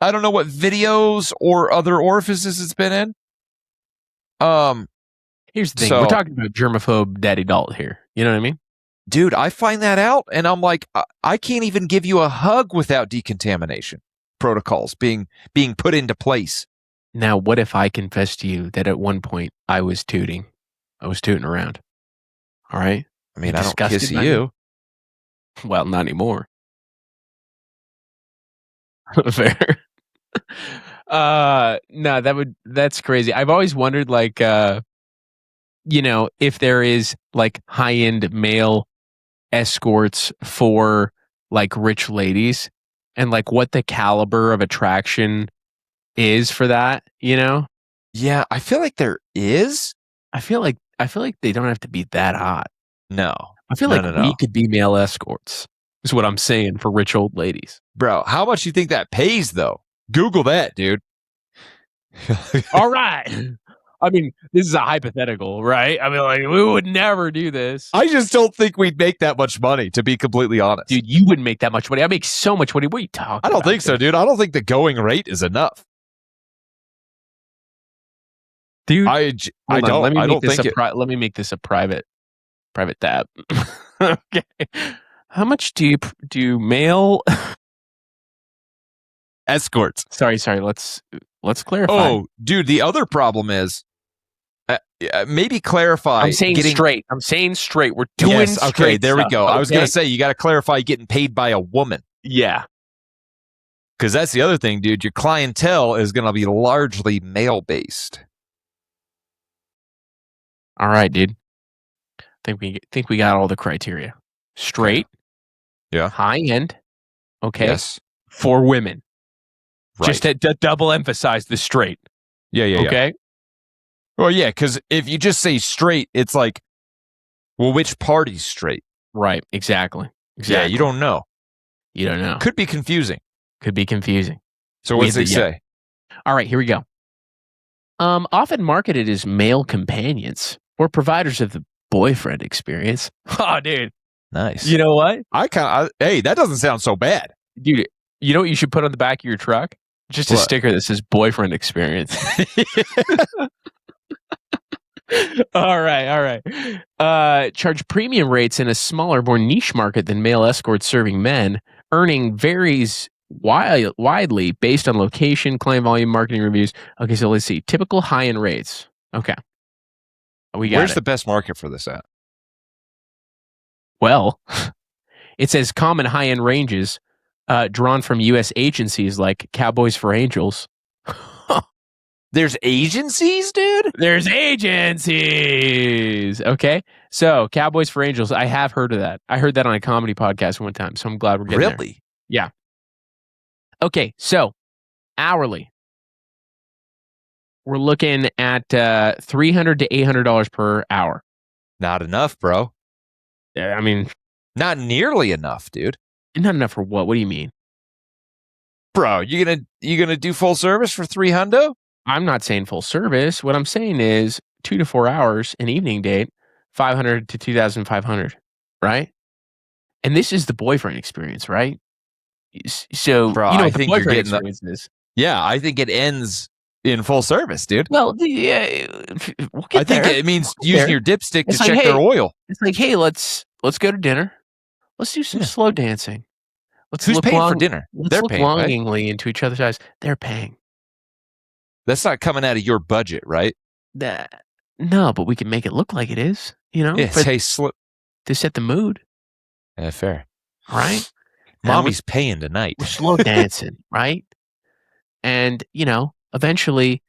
I don't know what videos or other orifices it's been in. Here's the thing. We're talking about germaphobe Daddy Dalton here. You know what I mean? Dude, I find that out, and I'm like, I can't even give you a hug without decontamination protocols being put into place. Now, what if I confess to you that at one point I was tooting around? All right? I mean, I don't kiss you. Well, not anymore. Fair. No, that's crazy. I've always wondered, if there is like high-end male escorts for like rich ladies and like what the caliber of attraction is for that, Yeah, I feel like there is. I feel like they don't have to be that hot. No. I feel like we could be male escorts, is what I'm saying for rich old ladies. Bro, how much do you think that pays, though? Google that, dude. All right. I mean, this is a hypothetical, right? I mean, like, we would never do this. I just don't think we'd make that much money, to be completely honest. Dude, you wouldn't make that much money. I make so much money. What are you talking about? I don't think so, dude. I don't think the going rate is enough. Dude, I don't think it. Let me make this a private tab. Okay. How much do male escorts? Sorry. Let's clarify. Oh, dude, the other problem is maybe clarify. I'm saying straight. We're doing straight. Okay, there we go. Okay? I was going to say you got to clarify getting paid by a woman. Yeah. Because that's the other thing, dude. Your clientele is going to be largely male based. All right, dude. Think we got all the criteria. Straight. Yeah. High end. Okay. Yes. For women. Right. Just to double emphasize the straight. Yeah. Okay. Well, yeah, because if you just say straight, it's like, well, which party's straight? Right. Exactly. Yeah, you don't know. You don't know. Could be confusing. So what does it say? All right, here we go. Often marketed as male companions or providers of the boyfriend experience. Oh, dude. Nice. You know what? Hey, that doesn't sound so bad. Dude, you know what you should put on the back of your truck? Just a sticker that says boyfriend experience. All right. Charge premium rates in a smaller, more niche market than male escorts serving men. Earning varies widely based on location, client volume, marketing reviews. Okay, so let's see. Typical high-end rates. Okay. Where's the best market for this at? Well, it says common high-end ranges drawn from U.S. agencies like Cowboys for Angels. There's agencies, dude? There's agencies. Okay. So Cowboys for Angels, I have heard of that. I heard that on a comedy podcast one time. So I'm glad we're getting there. Really? Yeah. Okay. So hourly, we're looking at $300 to $800 per hour. Not enough, bro. I mean, not nearly enough, dude. Not enough for what? What do you mean? Bro, you gonna do full service for $300? I'm not saying full service. What I'm saying is 2 to 4 hours, an evening date, $500 to $2,500, right? And this is the boyfriend experience, right? So, bro, you know I what the think boyfriend experience is. Yeah, I think it ends in full service, dude. Well, yeah, I think it means using your dipstick to check their oil. It's like, hey, let's go to dinner. Let's do some slow dancing. Who's paying for dinner? They're paying, longingly into each other's eyes. They're paying. That's not coming out of your budget, right? No, but we can make it look like it is. You know, to set the mood. Yeah, fair. Right? Mommy's paying tonight. We're slow dancing, right? And, you know, eventually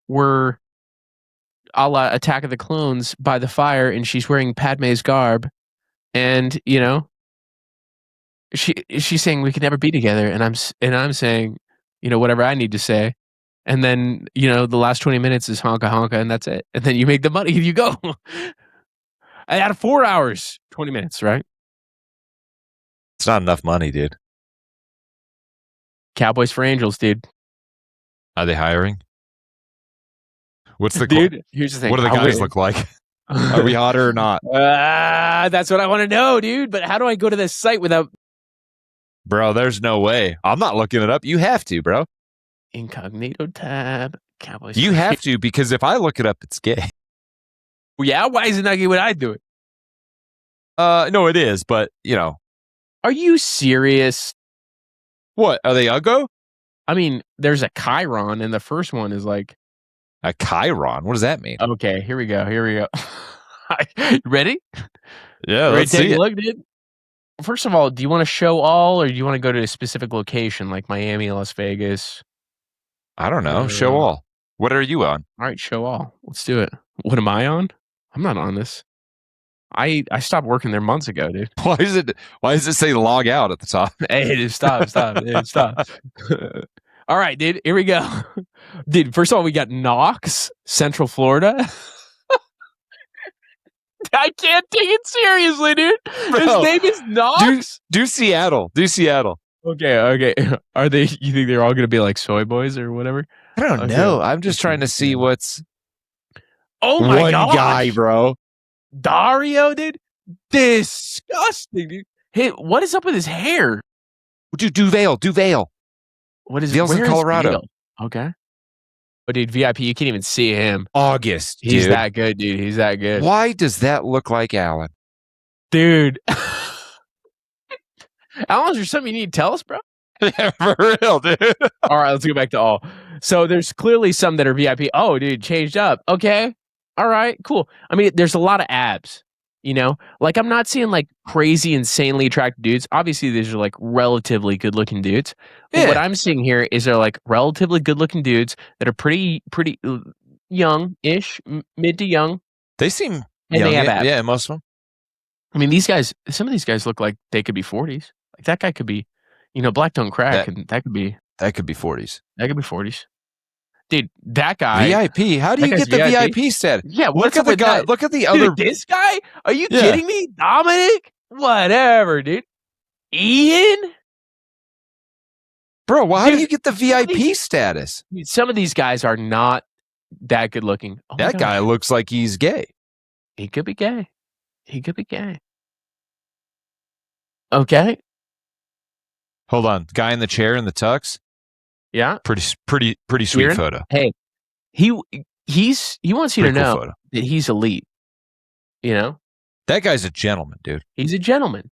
we're a la Attack of the Clones by the fire and she's wearing Padme's garb. And, you know, she's saying we could never be together. And I'm saying, you know, whatever I need to say. And then, you know, the last 20 minutes is honka honka and that's it. And then you make the money and you go. Out of 4 hours, 20 minutes, right? It's not enough money, dude. Cowboys for Angels, dude. Are they hiring? What's the dude? Here's the thing. What do the guys look like? Are we hotter or not? That's what I want to know, dude. But how do I go to this site without? Bro, there's no way. I'm not looking it up. You have to, bro. Incognito tab. Cowboys. You have to, because if I look it up, it's gay. Well, yeah. Why is it not gay when I do it? No, it is. But you know. Are you serious? What? Are they uggo? I mean, there's a Chiron, and the first one is like a Chiron. What does that mean? Okay, here we go. Ready? Yeah, let's see it. Look, dude. First of all, do you want to show all, or do you want to go to a specific location like Miami, Las Vegas? I don't know. Show all. What are you on? All right, show all. Let's do it. What am I on? I'm not on this. I stopped working there months ago, dude. Why does it say log out at the top? Hey, dude, stop. Dude, stop. All right, dude, here we go. Dude, first of all, we got Knox, Central Florida. I can't take it seriously, dude. Bro, His name is Knox. Do Seattle. Do Seattle. Okay. Are they? You think they're all gonna be like soy boys or whatever? I don't Okay. know. I'm just trying to see what's. Oh my one gosh. guy, bro. Dario, dude. Disgusting, dude. Hey, what is up with his hair? Dude, Duvail. What is Vail's in where is Colorado. Vail? Okay. Oh, dude, VIP, you can't even see him. August, He's dude. that good, dude. He's that good. Why does that look like Alan? Dude. Alan, is there something you need to tell us, bro? Yeah, for real, dude. All right, let's go back to all. So there's clearly some that are VIP. Oh, dude, changed up. Okay. All right, cool. I mean, there's a lot of abs, you know? Like, I'm not seeing, like, crazy, insanely attractive dudes. Obviously, these are, like, relatively good-looking dudes. But what I'm seeing here is they're, like, relatively good-looking dudes that are pretty young-ish, mid to young. They seem and young. they have abs. Yeah, most of them. I mean, these guys, some of these guys look like they could be 40s. Like, that guy could be, black don't crack, and that could be 40s. That could be 40s. Dude, that guy. VIP. How do you get the VIP status? Yeah, look at the guy. That? Look at the dude, other. This guy? Are you kidding me? Dominic? Whatever, dude. Ian? Bro, why do you get the VIP status? Dude, some of these guys are not that good looking. Oh that guy looks like he's gay. He could be gay. Okay. Hold on. Guy in the chair in the tux? Yeah. Pretty sweet Aaron? photo. Hey, he wants you to know photo. that he's elite. You know? That guy's a gentleman, dude. He's a gentleman.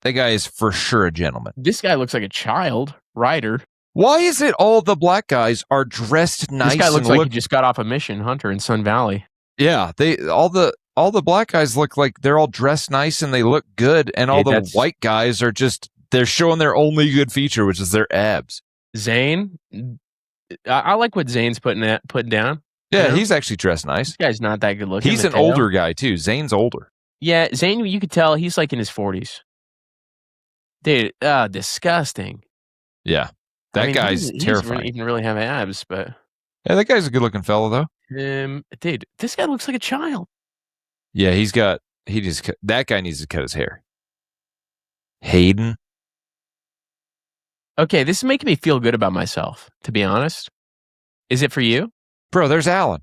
That guy is for sure a gentleman. This guy looks like a child rider. Why is it all the black guys are dressed nice? This guy looks like he just got off a mission, Hunter in Sun Valley. Yeah, all the black guys look like they're all dressed nice and they look good, and all the white guys are just they're showing their only good feature, which is their abs. Zane, I like what Zane's putting down. Yeah, he's actually dressed nice. This guy's not that good looking. He's an older guy too. Zane's older. Yeah, Zane, you could tell he's like in his 40s. Dude, disgusting. Yeah, that guy's terrifying. He doesn't really have abs, but yeah, that guy's a good looking fellow though. Dude, this guy looks like a child. Yeah, that guy needs to cut his hair. Hayden. Okay, this is making me feel good about myself, to be honest. Is it for you? Bro, there's Alan.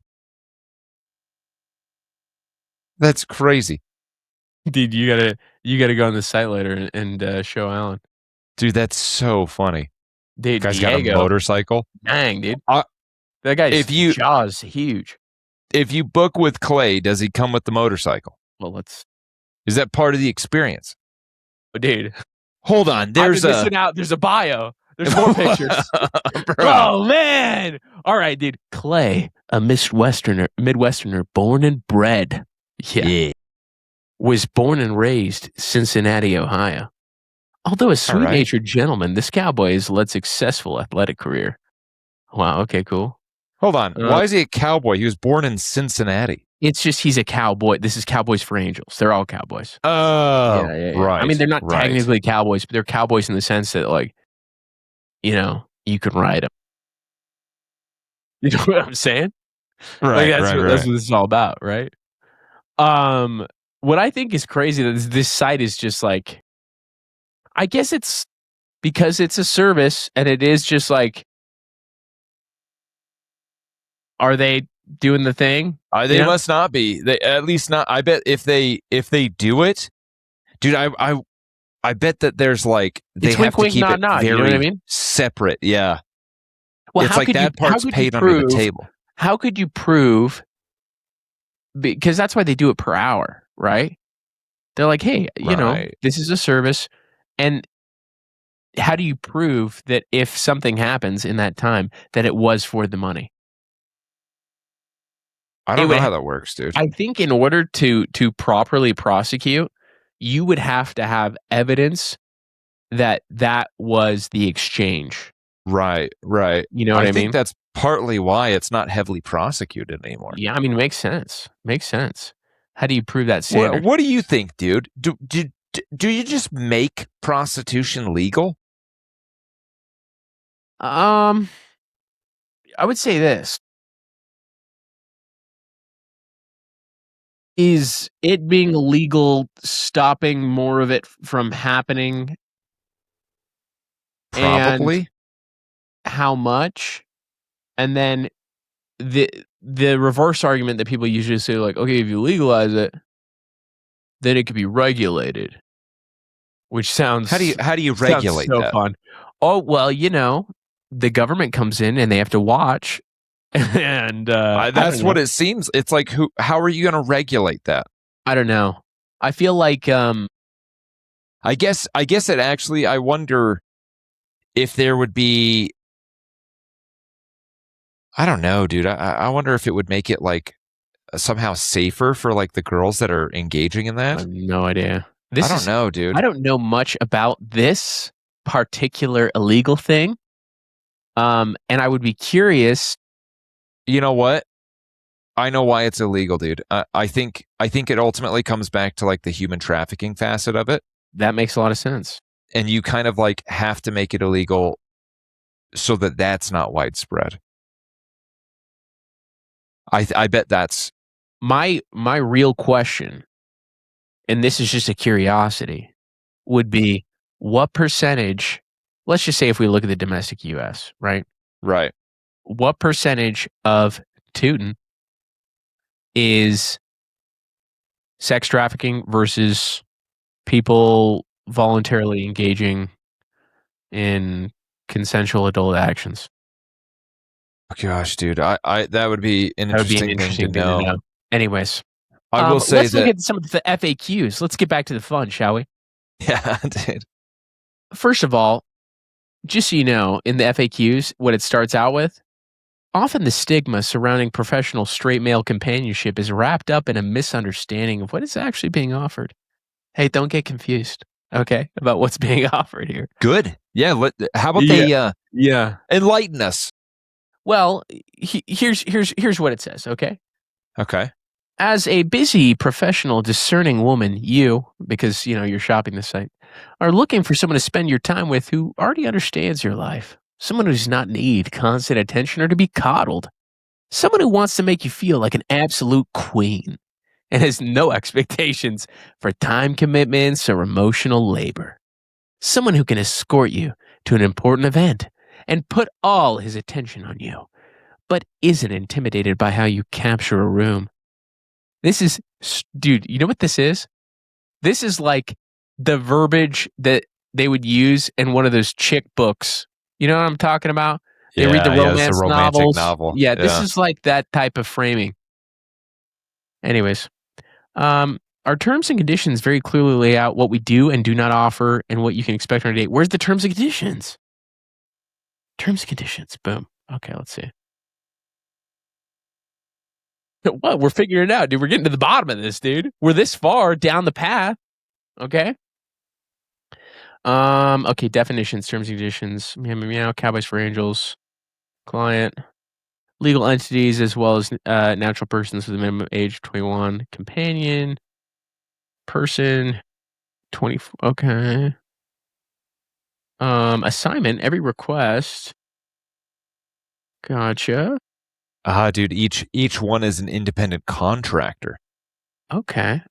That's crazy. Dude, you gotta go on the site later and show Alan. Dude, that's so funny. Dude, guy's got a motorcycle. Dang, dude. That guy's jaw's huge. If you book with Clay, does he come with the motorcycle? Well, is that part of the experience? Oh, dude. Hold on. There's a bio. There's more pictures. Oh, man. All right, dude. Clay, a Midwesterner born and bred. Yeah. Was born and raised Cincinnati, Ohio. Although a sweet-natured gentleman, this cowboy has led successful athletic career. Wow, okay, cool. Hold on. Why is he a cowboy? He was born in Cincinnati. It's just he's a cowboy. This is Cowboys for Angels. They're all cowboys. Oh, yeah. Right. I mean, they're not technically cowboys, but they're cowboys in the sense that, like, you can ride them. You know what I'm saying? Right, like, that's what this is all about, right? What I think is crazy that this site is just like, I guess it's because it's a service and it is just like, are they doing the thing? They must not be. They at least not. I bet if they do it, dude, I bet that there's like they have to keep it very you know what I mean? Separate. Yeah. Well, it's like that part's paid under the table. How could you prove? Because that's why they do it per hour, right? They're like, hey, this is a service, and how do you prove that if something happens in that time that it was for the money? I don't know how that works, dude. I think in order to properly prosecute, you would have to have evidence that was the exchange. Right. You know what I mean? I think that's partly why it's not heavily prosecuted anymore. Yeah, I mean, makes sense. How do you prove that standard? What do you think, dude? Do you just make prostitution legal? I would say this. Is it being illegal stopping more of it from happening? Probably. And how much? And then the reverse argument that people usually say, like, okay, if you legalize it, then it could be regulated. Which sounds How do you regulate so that? fun. Oh, well, the government comes in and they have to watch. And that's what it seems. It's like, how are you going to regulate that? I don't know. I feel like I guess it actually, I wonder if there would be, I don't know, dude. I wonder if it would make it somehow safer for the girls that are engaging in that. I have no idea. I don't know, dude. I don't know much about this particular illegal thing. And I would be curious. You know what? I know why it's illegal, dude. I think it ultimately comes back to the human trafficking facet of it. That makes a lot of sense. And you kind of have to make it illegal so that that's not widespread. I bet that's my real question, and this is just a curiosity, would be what percentage, let's just say if we look at the domestic US, right? Right. What percentage of Tootin is sex trafficking versus people voluntarily engaging in consensual adult actions? Oh, gosh, dude, that would be an interesting thing to know. Anyways, I will say let's look at some of the FAQs. Let's get back to the fun, shall we? Yeah, dude. First of all, just so you know, in the FAQs, what it starts out with, often the stigma surrounding professional straight male companionship is wrapped up in a misunderstanding of what is actually being offered. Hey, don't get confused, okay, about what's being offered here. Good. Yeah. How about they enlighten us? Well, here's what it says, okay? Okay. As a busy, professional, discerning woman, you, because, you're shopping the site, are looking for someone to spend your time with who already understands your life. Someone who does not need constant attention or to be coddled. Someone who wants to make you feel like an absolute queen and has no expectations for time commitments or emotional labor. Someone who can escort you to an important event and put all his attention on you, but isn't intimidated by how you capture a room. This is, dude, you know what this is? This is like the verbiage that they would use in one of those chick books. You know what I'm talking about? They read the romance novels. Novel. Yeah, this is like that type of framing. Anyways, our terms and conditions very clearly lay out what we do and do not offer and what you can expect on a date. Where's the terms and conditions? Terms and conditions. Boom. Okay, let's see. What? We're figuring it out, dude. We're getting to the bottom of this, dude. We're this far down the path. Okay. Okay, definitions, terms and conditions. Meow, meow, meow, Cowboys for Angels. Client. Legal entities as well as natural persons with a minimum age of 21. Companion. Person. 24. Okay. Assignment. Every request. Gotcha. Dude, each one is an independent contractor. Okay.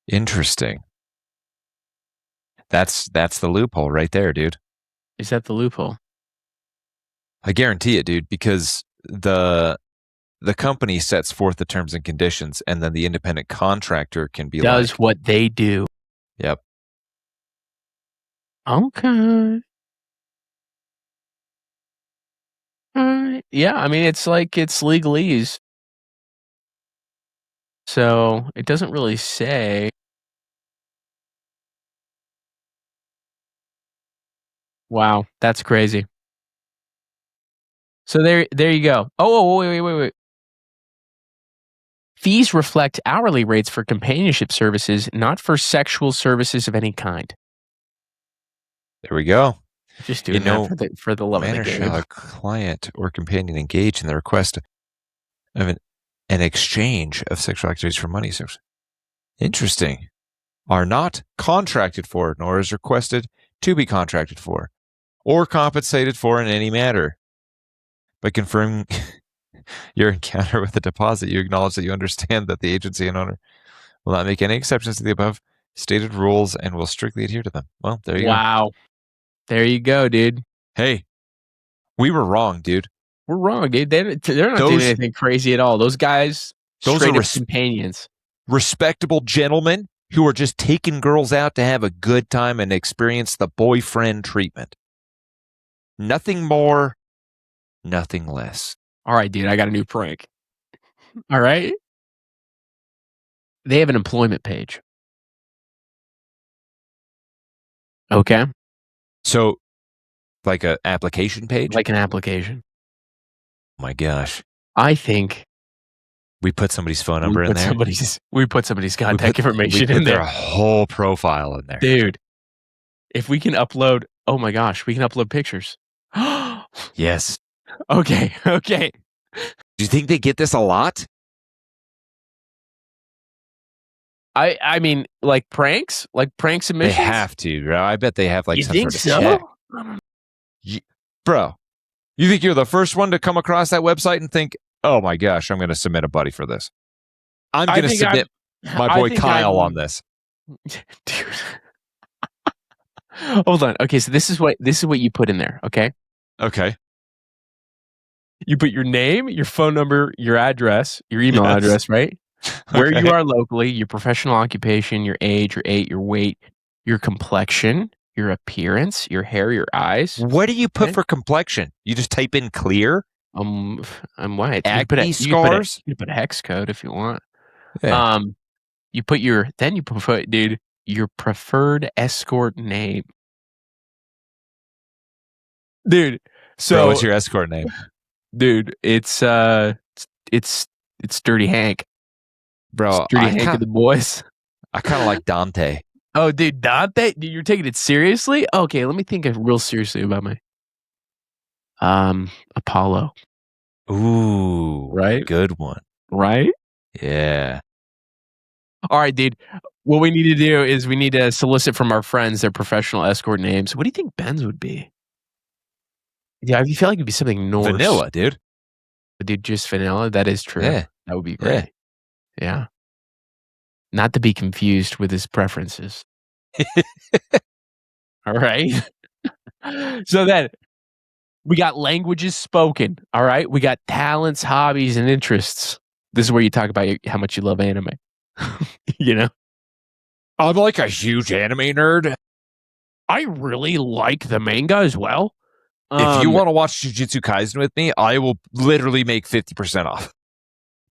Interesting. That's the loophole right there, dude. Is that the loophole? I guarantee it, dude, because the company sets forth the terms and conditions, and then the independent contractor can be does what they do. Yep. Okay. Yeah, I mean, it's like it's legalese. So it doesn't really say. Wow, that's crazy. So there you go. Oh, wait. Fees reflect hourly rates for companionship services, not for sexual services of any kind. There we go. Just doing that for the love of the game. Shall a client or companion engage in the request of an exchange of sexual activities for money? Interesting. Are not contracted for, nor is requested to be contracted for, or compensated for in any manner. By confirming your encounter with the deposit, you acknowledge that you understand that the agency and owner will not make any exceptions to the above stated rules and will strictly adhere to them. Well, there you go. Wow. There you go, dude. Hey, we were wrong, dude. We're wrong, dude. They're not doing anything crazy at all. Those guys, straight up companions. Respectable gentlemen who are just taking girls out to have a good time and experience the boyfriend treatment. Nothing more, nothing less. All right, dude, I got a new prank. All right? They have an employment page. Okay? So, like an application page? Like an application. Oh my gosh. I think we put somebody's phone number in there. We put somebody's contact information in there. Their whole profile in there. Dude, if we can upload, oh my gosh, we can upload pictures. Yes. Okay. Do you think they get this a lot? I mean, like pranks? Like prank submissions? They have to, bro. I bet they have like you some think sort of check. Bro, you think you're the first one to come across that website and think, oh my gosh, I'm going to submit a buddy for this. I'm going to submit my boy Kyle on this. Dude. Hold on. Okay, so this is what you put in there, okay? Okay. You put your name, your phone number, your address, your email address, right? Where you are locally, your professional occupation, your age, your weight, your complexion, your appearance, your hair, your eyes. What do you put for complexion? You just type in clear? I'm white. Acne scars? You put a hex code if you want. Yeah. You put your preferred escort name. Dude, so bro, what's your escort name? Dude, it's Dirty Hank. Bro, it's Dirty Hank of the boys. I kind of like Dante. Oh, dude, Dante? Dude, you're taking it seriously? Okay, let me think real seriously about my Apollo. Ooh, right? Good one. Right? Yeah. All right, dude. What we need to do is we need to solicit from our friends their professional escort names. What do you think Ben's would be? Yeah, I feel like it'd be something Norse. Vanilla, dude. Dude, just vanilla? That is true. Yeah. That would be great. Yeah. Not to be confused with his preferences. All right. So then we got languages spoken. All right. We got talents, hobbies, and interests. This is where you talk about how much you love anime. You know? I'm like a huge anime nerd. I really like the manga as well. If you want to watch Jujutsu Kaisen with me, I will literally make 50% off.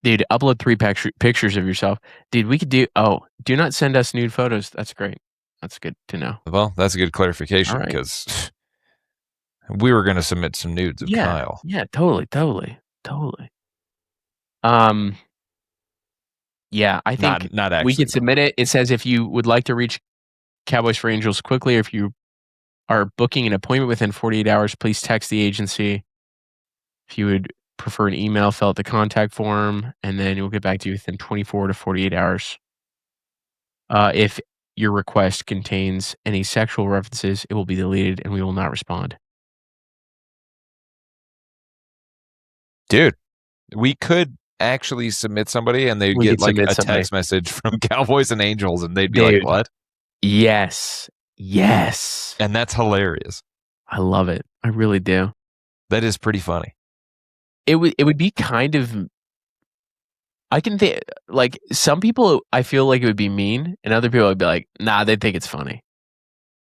Dude, upload 3 pictures of yourself. Dude, we could do do not send us nude photos. That's great. That's good to know. Well, that's a good clarification because we were going to submit some nudes of Kyle. Yeah, totally. Yeah, I think not actually, we can submit it. It says if you would like to reach Cowboys for Angels quickly, or if you are booking an appointment within 48 hours, please text the agency. If you would prefer an email, fill out the contact form, and then we'll get back to you within 24 to 48 hours. If your request contains any sexual references, it will be deleted and we will not respond. Dude, we could actually submit somebody and they'd get like a text message from Cowboys and Angels and they'd be like, what? Yes. And that's hilarious. I love it. I really do. That is pretty funny. It would be kind of, I can think, like, some people, I feel like it would be mean, and other people would be like, nah, they think it's funny.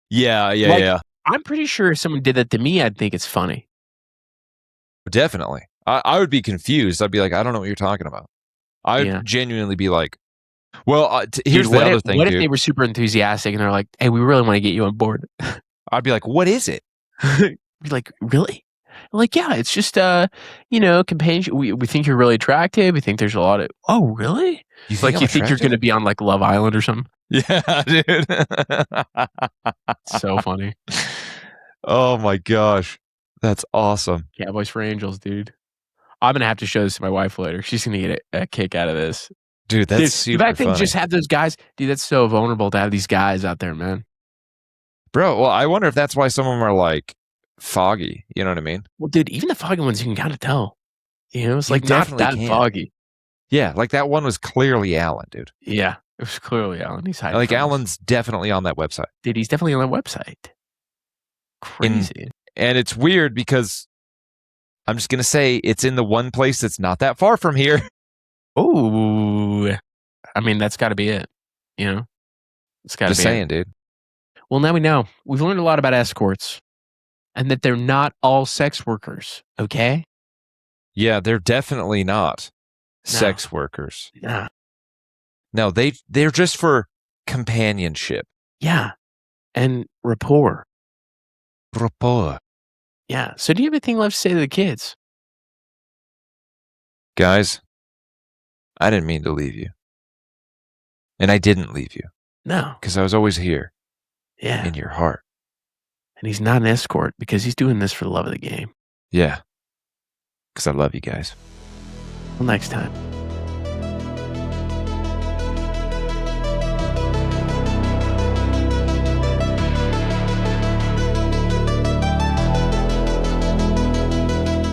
Yeah. I'm pretty sure if someone did that to me, I'd think it's funny. Definitely. I would be confused. I'd be like, I don't know what you're talking about. I'd genuinely be like, well, here's the other thing. What if they were super enthusiastic and they're like, hey, we really want to get you on board? I'd be like, what is it? Be like, really? Like, yeah, it's just, companionship. We think you're really attractive. We think there's a lot of, oh, really? You think you're going to be on like Love Island or something? Yeah, dude. So funny. Oh my gosh. That's awesome. Cowboys for Angels, dude. I'm going to have to show this to my wife later. She's going to get a kick out of this. Dude, that's super funny. The fact they just have those guys, dude, that's so vulnerable to have these guys out there, man. Bro, well, I wonder if that's why some of them are like foggy. You know what I mean? Well, dude, even the foggy ones, you can kind of tell. It's You like not definitely that can. foggy. Yeah, like that one was clearly Alan, dude. Yeah, it was clearly Alan. He's hiding. Like from us. Alan's definitely on that website. Dude, he's definitely on that website. Crazy. And it's weird because I'm just going to say it's in the one place that's not that far from here. Oh, I mean, that's got to be it. It's got to be Just saying, dude. Well, now we know. We've learned a lot about escorts and that they're not all sex workers, okay? Yeah, they're definitely not sex workers. Yeah. No, they're just for companionship. Yeah. And rapport. Rapport. Yeah. So do you have anything left to say to the kids? Guys, I didn't mean to leave you. And I didn't leave you. No. Because I was always here. Yeah. In your heart. And he's not an escort because he's doing this for the love of the game. Yeah. Because I love you guys. Till next time.